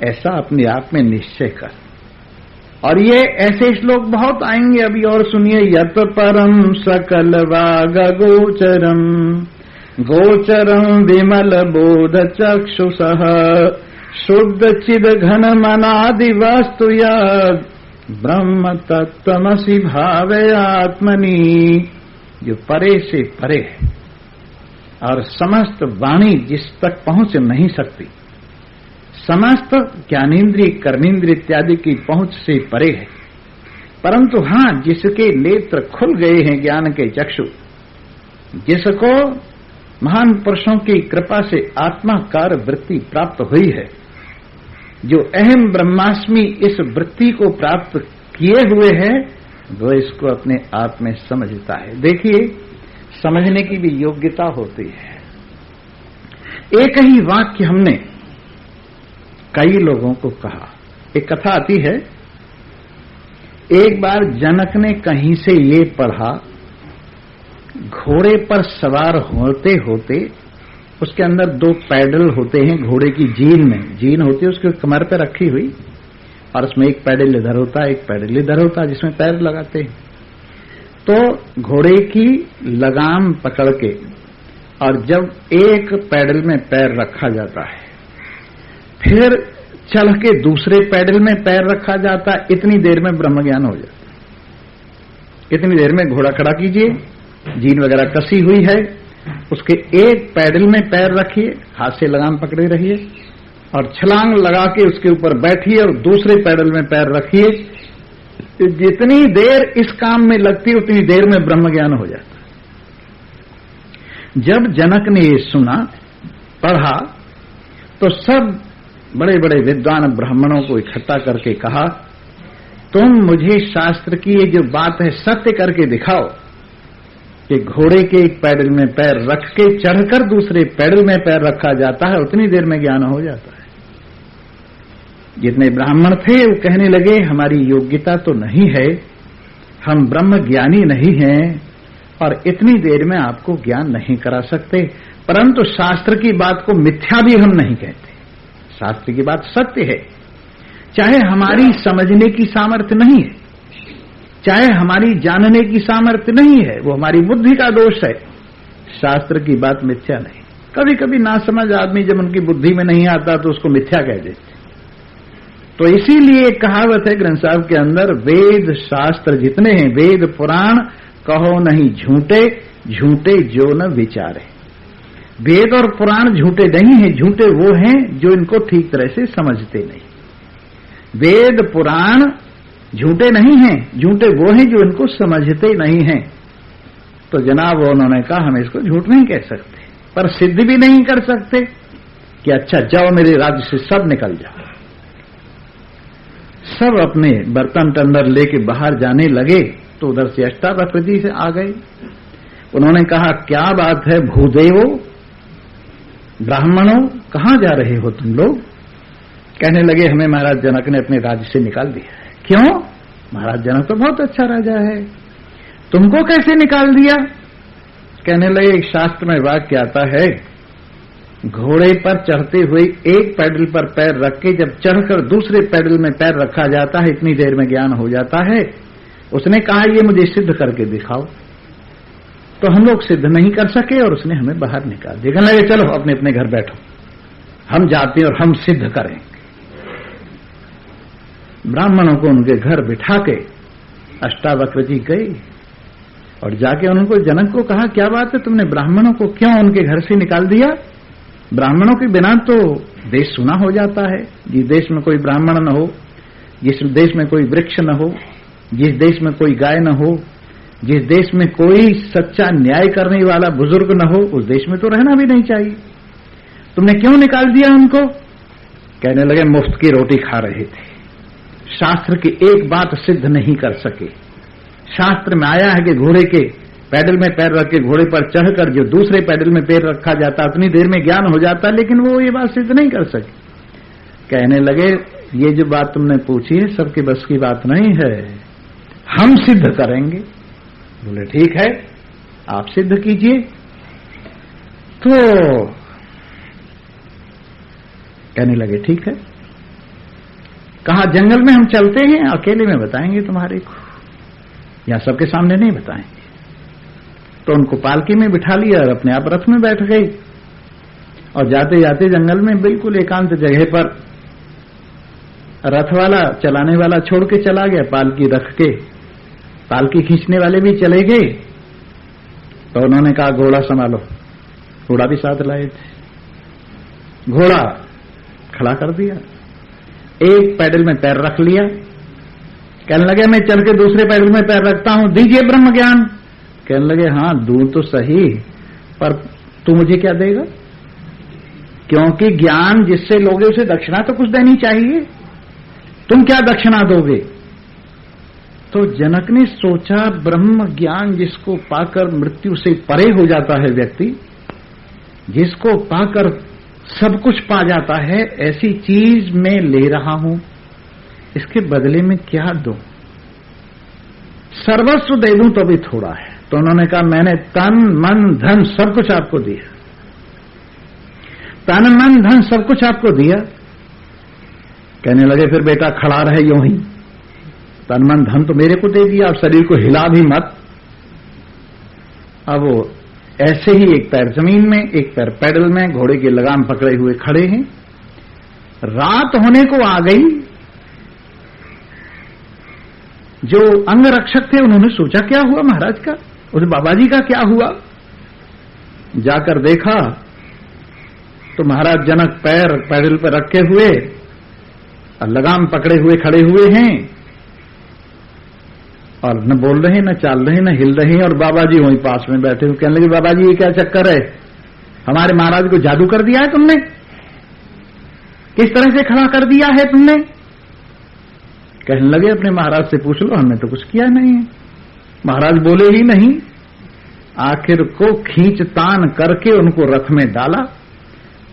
ऐसा अपने आप में निश्चय कर। और ये ऐसे श्लोक बहुत आएंगे अभी, और सुनिए। यत परम सकल वाग गोचरम, गोचरम विमल बोध चक्षुषः, शुद्ध चिद घन मनादि वस्तु यत्, ब्रह्म तत्त्वमसि भावयात्मनि, जो परे से परे है और समस्त वाणी जिस तक पहुंच नहीं सकती, समस्त ज्ञानेन्द्रिय कर्मेंद्रिय इत्यादि की पहुंच से परे है, परंतु हां, जिसके नेत्र खुल गए हैं ज्ञान के चक्षु, जिसको महान पुरुषों की कृपा से आत्माकार वृत्ति प्राप्त हुई है, जो अहम ब्रह्मास्मि इस वृत्ति को प्राप्त किए हुए है, वो इसको अपने आप में समझता है। देखिए, समझने की भी योग्यता होती है। एक ही वाक्य हमने कई लोगों को कहा। एक कथा आती है, एक बार जनक ने कहीं से ये पढ़ा, घोड़े पर सवार होते होते उसके अंदर 2 पैडल होते हैं, घोड़े की जीन में जीन होती है, उसके कमर पे रखी हुई, और उसमें एक पैडल इधर होता है, एक पैडल इधर होता है, जिसमें पैर लगाते हैं। तो घोड़े की लगाम पकड़ के, और जब एक पैडल में पैर रखा जाता है, फिर चल के दूसरे पैडल में पैर रखा जाता है, इतनी देर में ब्रह्म ज्ञान हो जाता है। इतनी देर में घोड़ा खड़ा कीजिए, जीन वगैरह कसी हुई है, उसके एक पैडल में पैर रखिए, हाथ से लगाम पकड़े रहिए, और छलांग लगा के उसके ऊपर बैठिए और दूसरे पैडल में पैर रखिए। जितनी देर इस काम में लगती है, उतनी देर में ब्रह्म ज्ञान हो जाता है। जब जनक ने ये सुना, पढ़ा, तो सब बड़े बड़े विद्वान ब्राह्मणों को इकट्ठा करके कहा, तुम मुझे शास्त्र की ये जो बात है सत्य करके दिखाओ कि घोड़े के एक पैडल में पैर रख के चढ़कर दूसरे पैडल में पैर रखा जाता है, उतनी देर में ज्ञान हो जाता है। जितने ब्राह्मण थे वो कहने लगे, हमारी योग्यता तो नहीं है, हम ब्रह्म ज्ञानी नहीं हैं और इतनी देर में आपको ज्ञान नहीं करा सकते, परंतु शास्त्र की बात को मिथ्या भी हम नहीं कहते। शास्त्र की बात सत्य है, चाहे हमारी समझने की सामर्थ्य नहीं है, चाहे हमारी जानने की सामर्थ्य नहीं है, वो हमारी बुद्धि का दोष है। शास्त्र की बात मिथ्या नहीं। कभी कभी नासमझ आदमी जब उनकी बुद्धि में नहीं आता तो उसको मिथ्या कह देते। तो इसीलिए कहावत है ग्रंथ साहब के अंदर, वेद शास्त्र जितने हैं, वेद पुराण कहो नहीं झूठे, झूठे जो न विचारे। वेद और पुराण झूठे नहीं हैं, झूठे वो हैं जो इनको ठीक तरह से समझते नहीं। वेद पुराण झूठे नहीं हैं, झूठे वो हैं जो इनको समझते नहीं हैं। तो जनाब उन्होंने कहा, हम इसको झूठ नहीं कह सकते, पर सिद्ध भी नहीं कर सकते कि अच्छा जाओ मेरे राज्य से सब निकल जाओ, सब अपने बर्तन टंडर लेके बाहर जाने लगे तो उधर से अष्टावक्र जी से आ गए। उन्होंने कहा, क्या बात है भूदेवो, ब्राह्मणों, कहां जा रहे हो तुम लोग? कहने लगे, हमें महाराज जनक ने अपने राज्य से निकाल दिया है। क्यों? महाराज जनक तो बहुत अच्छा राजा है, तुमको कैसे निकाल दिया? कहने लगे, एक शास्त्र में वाक्य आता है, घोड़े पर चढ़ते हुए एक पैडल पर पैर रख के जब चढ़कर दूसरे पैडल में पैर रखा जाता है, इतनी देर में ज्ञान हो जाता है। उसने कहा, ये मुझे सिद्ध करके दिखाओ। तो हम लोग सिद्ध नहीं कर सके और उसने हमें बाहर निकाल दिया। कहने लगे, चलो अपने अपने घर बैठो, हम जाते और हम सिद्ध करेंगे। ब्राह्मणों को उनके घर बिठा के अष्टावक्र जी गए और जाके उनको जनक को कहा, क्या बात है, तुमने ब्राह्मणों को क्यों उनके घर से निकाल दिया? ब्राह्मणों के बिना तो देश सुना हो जाता है। जिस देश में कोई ब्राह्मण न हो, जिस देश में कोई वृक्ष न हो, जिस देश में कोई गाय न हो, जिस देश में कोई सच्चा न्याय करने वाला बुजुर्ग न हो, उस देश में तो रहना भी नहीं चाहिए। तुमने क्यों निकाल दिया उनको? कहने लगे, मुफ्त की रोटी खा रहे थे, शास्त्र की एक बात सिद्ध नहीं कर सके। शास्त्र में आया है कि घोड़े के पैडल में पैर रख के घोड़े पर चढ़कर जो दूसरे पैडल में पैर रखा जाता, उतनी देर में ज्ञान हो जाता, लेकिन वो ये बात सिद्ध नहीं कर सके। कहने लगे, ये जो बात तुमने पूछी है सबके बस की बात नहीं है, हम सिद्ध करेंगे। बोले, ठीक है, आप सिद्ध कीजिए। तो कहने लगे, ठीक है। कहा, जंगल में हम चलते हैं, अकेले में बताएंगे तुम्हारे को, या सबके सामने नहीं बताएंगे। तो उनको पालकी में बिठा लिया और अपने आप रथ में बैठ गई और जाते जाते जंगल में बिल्कुल एकांत जगह पर रथ वाला, चलाने वाला छोड़ के चला गया, पालकी रख के। पालकी खींचने वाले भी चले गए। तो उन्होंने कहा, घोड़ा संभालो। घोड़ा भी साथ लाए थे। घोड़ा खड़ा कर दिया, एक पैडल में पैर रख लिया। कहने लगे, मैं चल के दूसरे पैडल में पैर रखता हूं, दीजिए ब्रह्म ज्ञान। कहने लगे, हाँ दूर तो सही, पर तू मुझे क्या देगा? क्योंकि ज्ञान जिससे लोगे उसे दक्षिणा तो कुछ देनी चाहिए, तुम क्या दक्षिणा दोगे? तो जनक ने सोचा, ब्रह्म ज्ञान जिसको पाकर मृत्यु से परे हो जाता है व्यक्ति, जिसको पाकर सब कुछ पा जाता है, ऐसी चीज मैं ले रहा हूं, इसके बदले में क्या दूं? सर्वस्व दे दूं तो भी थोड़ा है। तो उन्होंने कहा, मैंने तन मन धन सब कुछ आपको दिया, तन मन धन सब कुछ आपको दिया। कहने लगे, फिर बेटा खड़ा रहे यूं ही, तन मन धन तो मेरे को दे दिया, अब शरीर को हिला भी मत। अब वो ऐसे ही एक पैर जमीन में, एक पैर पैडल में, घोड़े की लगाम पकड़े हुए खड़े हैं। रात होने को आ गई। जो अंग रक्षक थे उन्होंने सोचा, क्या हुआ महाराज का, उस बाबा जी का क्या हुआ? जाकर देखा तो महाराज जनक पैर पैडल पर रखे हुए और लगाम पकड़े हुए खड़े हुए हैं और न बोल रहे, न चाल रहे, न हिल रहे, और बाबा जी वहीं पास में बैठे हुए। कहने लगे, बाबा जी ये क्या चक्कर है, हमारे महाराज को जादू कर दिया है तुमने? किस तरह से खड़ा कर दिया है तुमने? कहने लगे, अपने महाराज से पूछ लो, हमने तो कुछ किया नहीं है। महाराज बोले ही नहीं। आखिर को खींच तान करके उनको रथ में डाला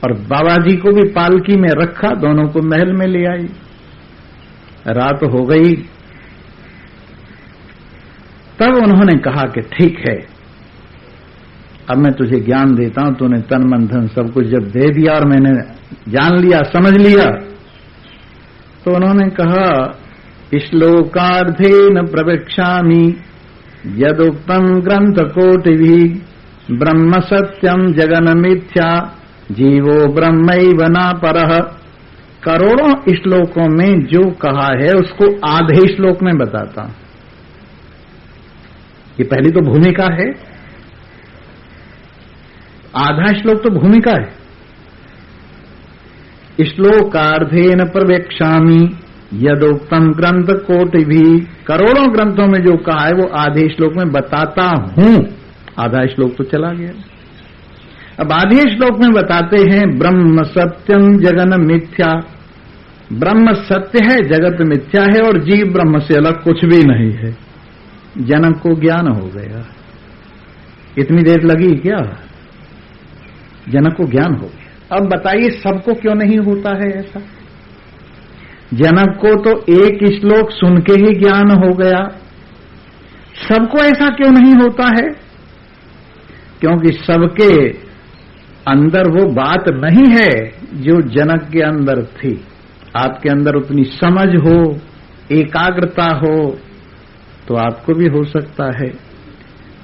और बाबा जी को भी पालकी में रखा, दोनों को महल में ले आई। रात हो गई। तब उन्होंने कहा कि ठीक है, अब मैं तुझे ज्ञान देता हूं, तूने तन मन धन सब कुछ जब दे दिया और मैंने जान लिया, समझ लिया, तो उन्होंने कहा, श्लोकार्धेन प्रवेक्षामि यदुक्तम ग्रंथ कोटिभि ब्रह्म सत्यम जगन मिथ्या जीवो ब्रह्मैव न परः। करोड़ों श्लोकों में जो कहा है उसको आधे श्लोक में बताता हूं। ये पहली तो भूमिका है, आधा श्लोक तो भूमिका है। श्लोकार्धेन प्रवेक्षामि यदोक्तम ग्रंथ कोटिभि, करोड़ों ग्रंथों में जो कहा है वो आधे श्लोक में बताता हूं। आधा श्लोक तो चला गया। अब आधे श्लोक में बताते हैं, ब्रह्म सत्यम जगन मिथ्या, ब्रह्म सत्य है, जगत मिथ्या है और जीव ब्रह्म से अलग कुछ भी नहीं है। जनक को ज्ञान हो गया। इतनी देर लगी क्या? जनक को ज्ञान हो गया। अब बताइए सबको क्यों नहीं होता है ऐसा? जनक को तो एक श्लोक सुन के ही ज्ञान हो गया, सबको ऐसा क्यों नहीं होता है? क्योंकि सबके अंदर वो बात नहीं है जो जनक के अंदर थी। आपके अंदर उतनी समझ हो, एकाग्रता हो तो आपको भी हो सकता है।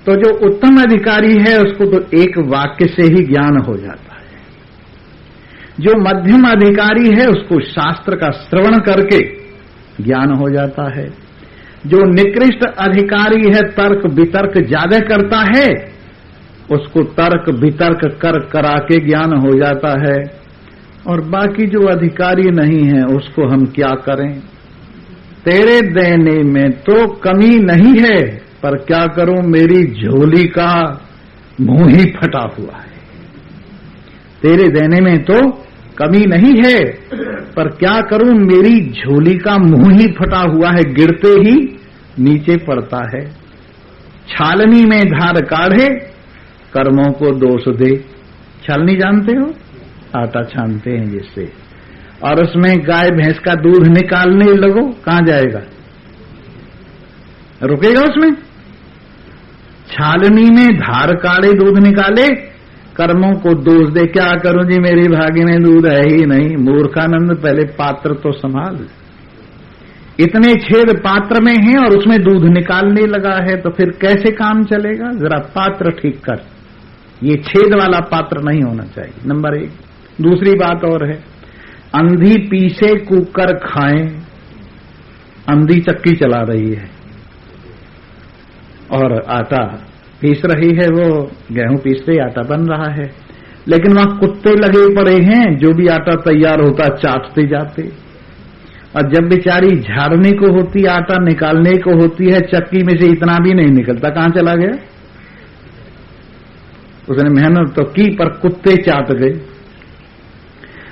तो जो उत्तम अधिकारी है उसको तो एक वाक्य से ही ज्ञान हो जाता है। जो मध्यम अधिकारी है उसको शास्त्र का श्रवण करके ज्ञान हो जाता है। जो निकृष्ट अधिकारी है, तर्क वितर्क ज्यादा करता है, उसको तर्क वितर्क कर करा के ज्ञान हो जाता है। और बाकी जो अधिकारी नहीं है उसको हम क्या करें? तेरे देने में तो कमी नहीं है, पर क्या करूं मेरी झोली का मुंह ही फटा हुआ है। तेरे देने में तो कमी नहीं है, पर क्या करूं मेरी झोली का मुंह ही फटा हुआ है, गिरते ही नीचे पड़ता है। छालनी में धार काढ़े, कर्मों को दोष दे। छालनी जानते हो? आटा छानते हैं जिससे, और उसमें गाय भैंस का दूध निकालने लगो, कहां जाएगा? रुकेगा उसमें? छालनी में धार काढ़े दूध निकाले, कर्मों को दोष दे। क्या करूं जी, मेरी भागी में दूध है ही नहीं। मूर्खानंद, पहले पात्र तो संभाल। इतने छेद पात्र में हैं और उसमें दूध निकालने लगा है, तो फिर कैसे काम चलेगा? जरा पात्र ठीक कर। ये छेद वाला पात्र नहीं होना चाहिए, नंबर 1। दूसरी बात और है, अंधी पीसे कुकर खाएं। अंधी चक्की चला रही है और आटा पीस रही है, वो गेहूं पीसते ही आटा बन रहा है, लेकिन वहां कुत्ते लगे पड़े हैं, जो भी आटा तैयार होता चाटते जाते। और जब बेचारी झाड़ने को होती, आटा निकालने को होती है, चक्की में से इतना भी नहीं निकलता, कहां चला गया? उसने मेहनत तो की पर कुत्ते चाट गए।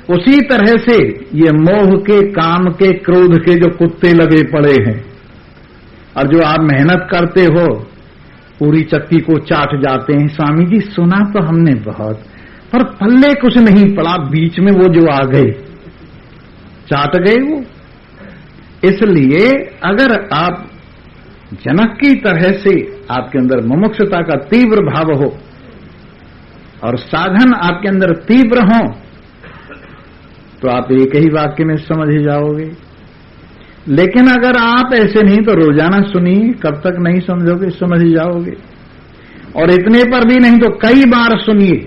उसी तरह से ये मोह के, काम के, क्रोध के जो कुत्ते लगे पड़े हैं, और जो आप मेहनत करते हो पूरी चक्की को चाट जाते हैं। स्वामी जी सुना तो हमने बहुत, पर पल्ले कुछ नहीं पड़ा, बीच में वो जो आ गए चाट गए वो। इसलिए अगर आप जनक की तरह से आपके अंदर मुमुक्षुता का तीव्र भाव हो और साधन आपके अंदर तीव्र हो, तो आप एक ही वाक्य में समझ ही जाओगे। लेकिन अगर आप ऐसे नहीं तो रोजाना सुनिए, कब तक नहीं समझोगे? समझ ही जाओगे। और इतने पर भी नहीं तो कई बार सुनिए।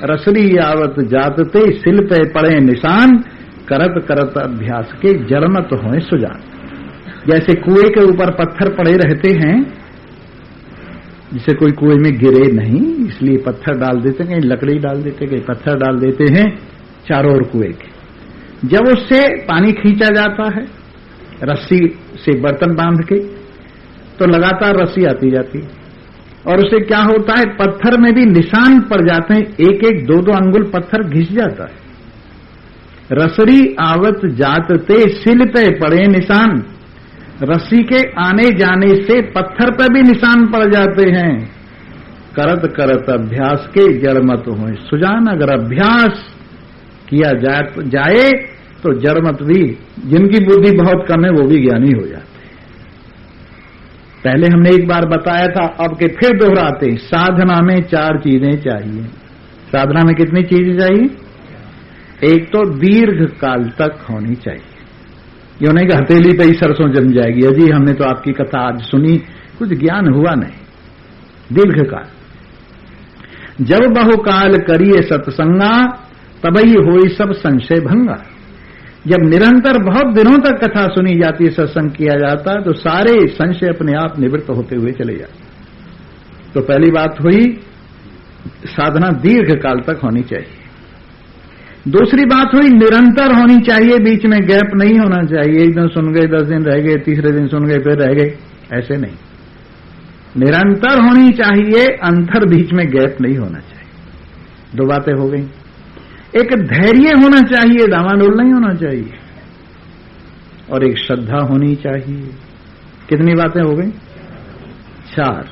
रसरी आवत जातते सिल पे पड़े निशान, करत करत अभ्यास के जलमत होए सुजान। जैसे कुएं के ऊपर पत्थर पड़े रहते हैं, जिसे कोई कुएं में गिरे नहीं, इसलिए पत्थर डाल देते, कहीं लकड़ी डाल देते, कहीं पत्थर डाल देते हैं चारों ओर कुएं के। जब उससे पानी खींचा जाता है रस्सी से बर्तन बांध के, तो लगातार रस्सी आती जाती है, और उससे क्या होता है, पत्थर में भी निशान पड़ जाते हैं, एक एक दो दो अंगुल पत्थर घिस जाता है। रसरी आवत जातते सिल पे पड़े निशान, रस्सी के आने जाने से पत्थर पर भी निशान पड़ जाते हैं। करत करत अभ्यास के जड़ मत होए सुजान। अगर अभ्यास किया जाए तो जड़ मत भी, जिनकी बुद्धि बहुत कम है वो भी ज्ञानी हो जाते हैं। पहले हमने एक बार बताया था, अब के फिर दोहराते हैं। साधना में 4 चीजें चाहिए। साधना में कितनी चीजें चाहिए? एक तो दीर्घ काल तक होनी चाहिए। ये नहीं कि हथेली पे ही सरसों जम जाएगी, अजी हमने तो आपकी कथा आज सुनी, कुछ ज्ञान हुआ नहीं। दीर्घ काल, जब बहुकाल करिए सत्संगा, तबई होई सब संशय भंगा। जब निरंतर बहुत दिनों तक कथा सुनी जाती है, सत्संग किया जाता है, तो सारे संशय अपने आप निवृत्त होते हुए चले जाते। तो पहली बात हुई, साधना दीर्घ काल तक होनी चाहिए। दूसरी बात हुई, निरंतर होनी चाहिए, बीच में गैप नहीं होना चाहिए। एक दिन सुन गए, 10 दिन रह गए, तीसरे दिन सुन गए, फिर रह गए, ऐसे नहीं। निरंतर होनी चाहिए, अंतर बीच में गैप नहीं होना चाहिए। 2 बातें हो गई। एक धैर्य होना चाहिए, डामाडोल नहीं होना चाहिए। और एक श्रद्धा होनी चाहिए। कितनी बातें हो गई? 4।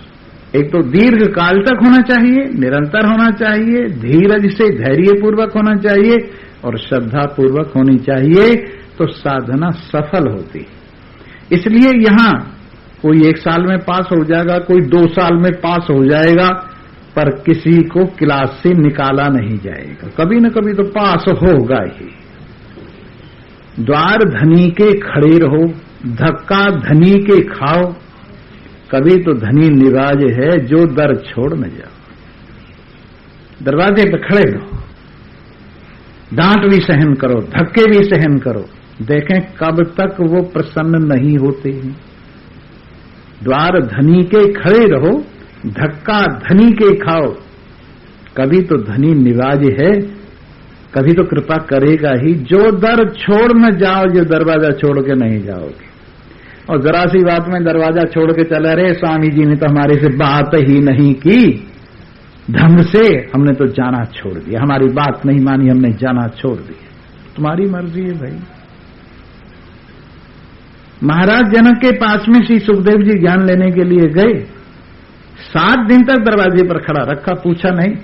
एक तो दीर्घ काल तक होना चाहिए, निरंतर होना चाहिए, धीरज से धैर्य पूर्वक होना चाहिए और श्रद्धा पूर्वक होनी चाहिए, तो साधना सफल होती। इसलिए यहां कोई 1 साल में पास हो जाएगा, कोई 2 साल में पास हो जाएगा, पर किसी को क्लास से निकाला नहीं जाएगा। कभी न कभी तो पास होगा ही। द्वार धनी के खड़े रहो, धक्का धनी के खाओ, कभी तो धनी निराज है जो दर छोड़ न जाओ। दरवाजे पर खड़े रहो, डांट भी सहन करो, धक्के भी सहन करो, देखें कब तक वो प्रसन्न नहीं होते हैं। द्वार धनी के खड़े रहो, धक्का धनी के खाओ, कभी तो धनी निराज है, कभी तो कृपा करेगा ही। जो दर छोड़ न जाओ, जो दरवाजा छोड़ के नहीं जाओगे। और जरा सी बात में दरवाजा छोड़ के चले रहे, स्वामी जी ने तो हमारे से बात ही नहीं की ढंग से, हमने तो जाना छोड़ दिया, हमारी बात नहीं मानी, हमने जाना छोड़ दिया। तुम्हारी मर्जी है भाई। महाराज जनक के पास में श्री सुखदेव जी ज्ञान लेने के लिए गए, 7 दिन तक दरवाजे पर खड़ा रखा, पूछा नहीं।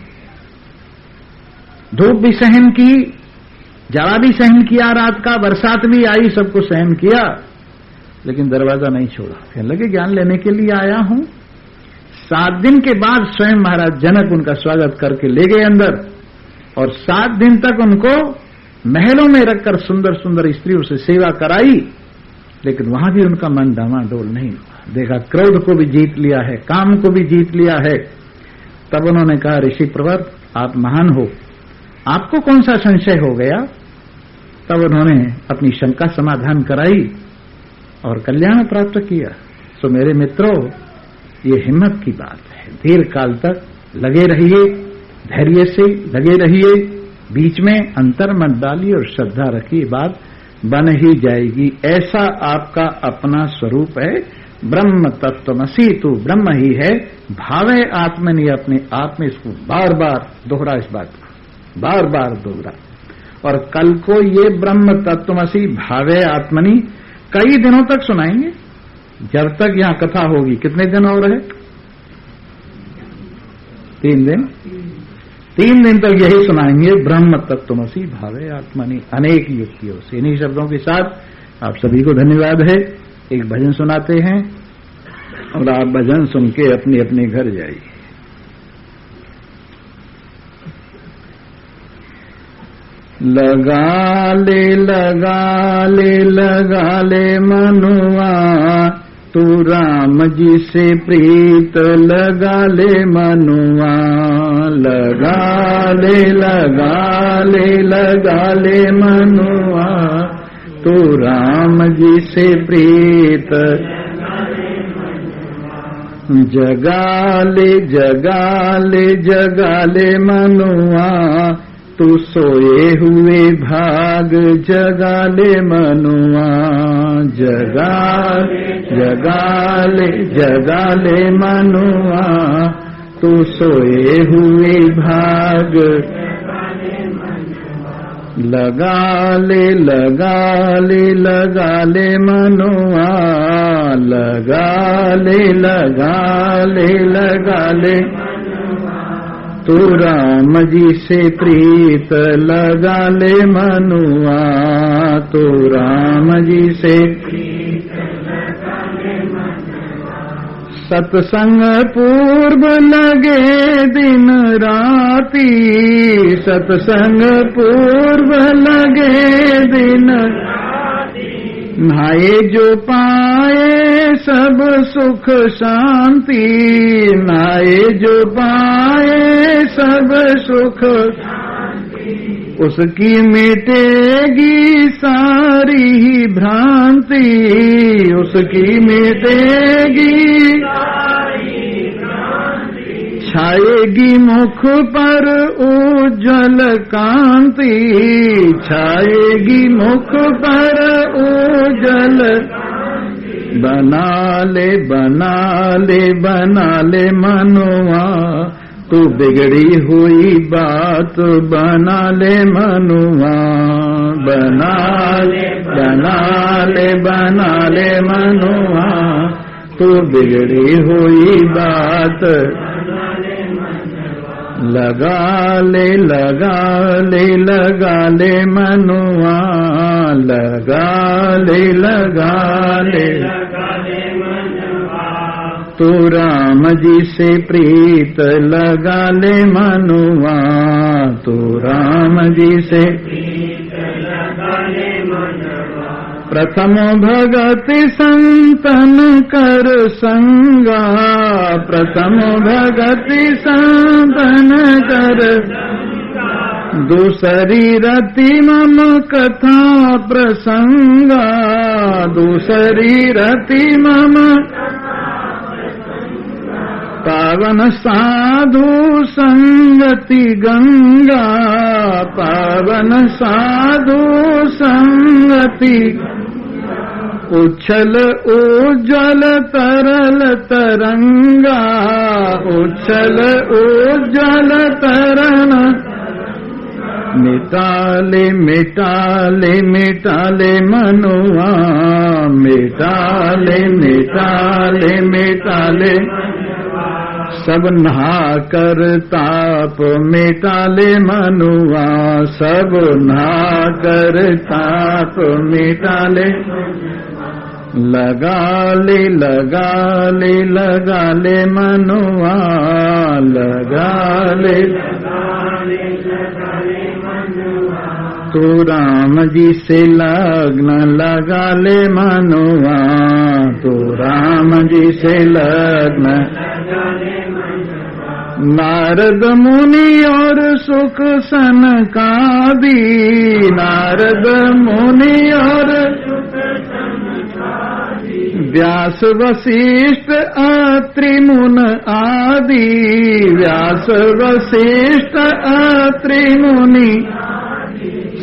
धूप भी सहन की, जाड़ा भी सहन किया, रात का बरसात भी आई, सबको सहन किया, लेकिन दरवाजा नहीं छोड़ा। कहने लगे ज्ञान लेने के लिए आया हूं। 7 दिन के बाद स्वयं महाराज जनक उनका स्वागत करके ले गए अंदर, और 7 दिन तक उनको महलों में रखकर सुंदर सुंदर स्त्रियों से सेवा कराई, लेकिन वहां भी उनका मन डामाडोल नहीं हुआ। देखा क्रोध को भी जीत लिया है, काम को भी जीत लिया है। तब उन्होंने कहा, ऋषि प्रवर आप महान हो, आपको कौन सा संशय हो गया? तब उन्होंने अपनी शंका समाधान कराई और कल्याण प्राप्त किया। सो मेरे मित्रों, ये हिम्मत की बात है। दीर्घ काल तक लगे रहिए, धैर्य से लगे रहिए, बीच में अंतर मत डालिए और श्रद्धा रखिए, बात बन ही जाएगी। ऐसा आपका अपना स्वरूप है। ब्रह्म तत्वमसि, तू ब्रह्म ही है, भावे आत्मनि, अपने आप में। इसको बार बार दोहरा, इस बात को बार बार दोहरा। और कल को ये ब्रह्म तत्वमसि भावे आत्मनि कई दिनों तक सुनाएंगे, जब तक यहां कथा होगी। कितने दिन और है? 3 दिन। 3 दिन तक यही सुनाएंगे, ब्रह्म तत्वमसि भावे आत्मनि, अनेक युक्तियों से। इन्हीं शब्दों के साथ आप सभी को धन्यवाद है। एक भजन सुनाते हैं और आप भजन सुन के अपने अपने घर जाइए। लगा ले लगा ले लगा ले मनुआ, तू राम जी से प्रीत लगा ले मनुआ। लगा ले लगा ले लगा ले मनुआ, तू राम जी से प्रीत। जगा ले जगा ले जगा ले मनुआ, तू सोए हुए भाग जगा ले मनुआ। जगा जगा ले मनुआ, तू सोए हुए भाग। लगा ले लगा ले लगा ले मनुआ, लगा ले लगा ले लगा ले। तू राम जी से प्रीत लगा ले मनुआ, तू राम जी से प्रीत लगा ले मनुआ। सत्संग पूर्व लगे दिन राती, सत्संग पूर्व लगे दिन राती। नहाए जो पाए सब सुख शांति, नहाए जो पाए सब सुख शांति। उसकी मिटेगी सारी ही भ्रांति, उसकी मिटेगी सारी भ्रांति। छाएगी मुख पर उज्जवल कांति, छाएगी मुख पर उज्जवल। बना ले बना ले बना ले मनुआ, तू बिगड़ी हुई बात बना ले मनुआ, बना ले मनुआ, तू बिगड़ी हुई बात लगा ले मनुआ, लगा ले तू राम जी से प्रीत लगा ले मनुआ, तू राम जी से प्रथम भगति संतन कर संगा, प्रथम भगति संतन कर दूसरी रति मम कथा प्रसंगा, दूसरी रति मम पावन साधु संगति गंगा, पावन साधु संगति उच्छल उज्ज्वल तरल तरंगा, उच्छल उज्ज्वल तरल मिटाले मनुआ, मिटाले सब नहा कर ताप मिटाले मनुआ, सब नहा कर ताप मिटाले लगा ले मनुआ, लगा ले तू राम जी से लग्न लगा ले मनुआ, तू राम जी से लग्न नारद मुनि और सुख सनकादि, नारद मुनि और व्यास वशिष्ठ अत्रि मुन आदि, व्यास वशिष्ठ अत्रि मुनि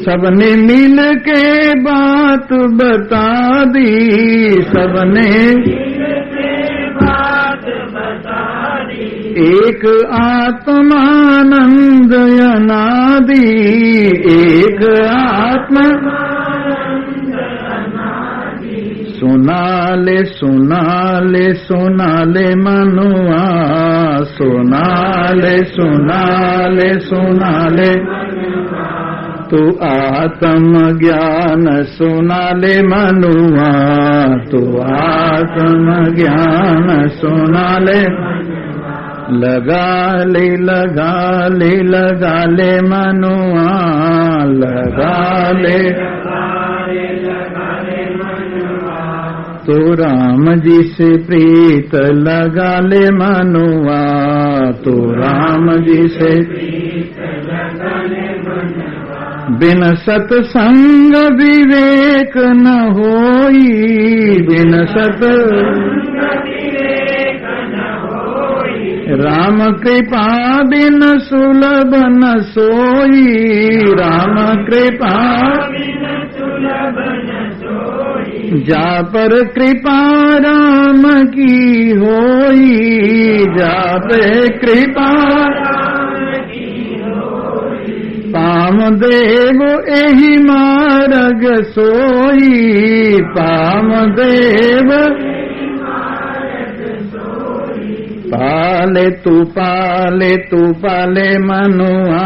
सबने मिल के बात बता दी, सबने एक आत्मानंद अनादि, एक आत्मा सुना ले मनुआ, सुना ले तू आत्म ज्ञान सुना ले मनुआ, तू आत्म ज्ञान सुना ले लगा ले मनुआ, लगा ले तू राम जी से प्रीत लगा ले मनुआ, तू राम जी से बिन सत्संग विवेक न होई, बिन राम कृपा बिन सुलभ न सोई, राम कृपा जा पर कृपा राम की होई, जा पे कृपा पाम देव एहि मार्ग सोई, पाम देव पाले मनुआ,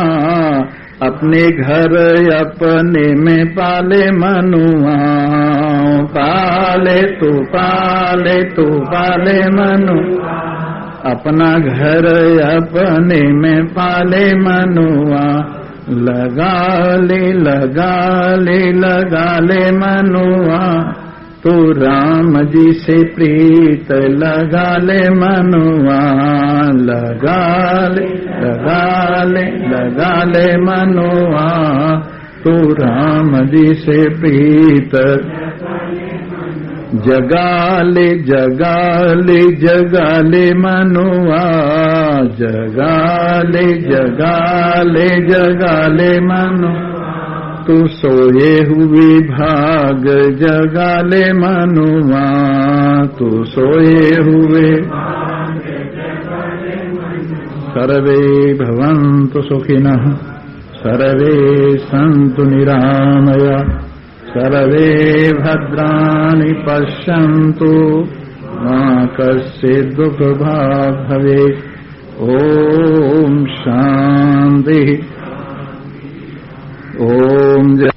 अपने घर अपने में पाले मनुआ, पाले मनु अपना घर अपने में पाले मनुआ, लगा ले मनुआ, तू राम जी से प्रीत लगा ले मनुआ, लगा ले मनुआ, तू राम जी से प्रीत जगा ले मनुआ, जगा ले मनु तू सोए हुए भाग जगा ले मनुआ, तू सोए हुए सर्वे भवन्तु सुखिनः सर्वे सन्तु निरामया सर्वे भद्राणि पश्यन्तु मा कश्चित् दुःखभाग् भवेत्। ॐ शान्तिः। ॐ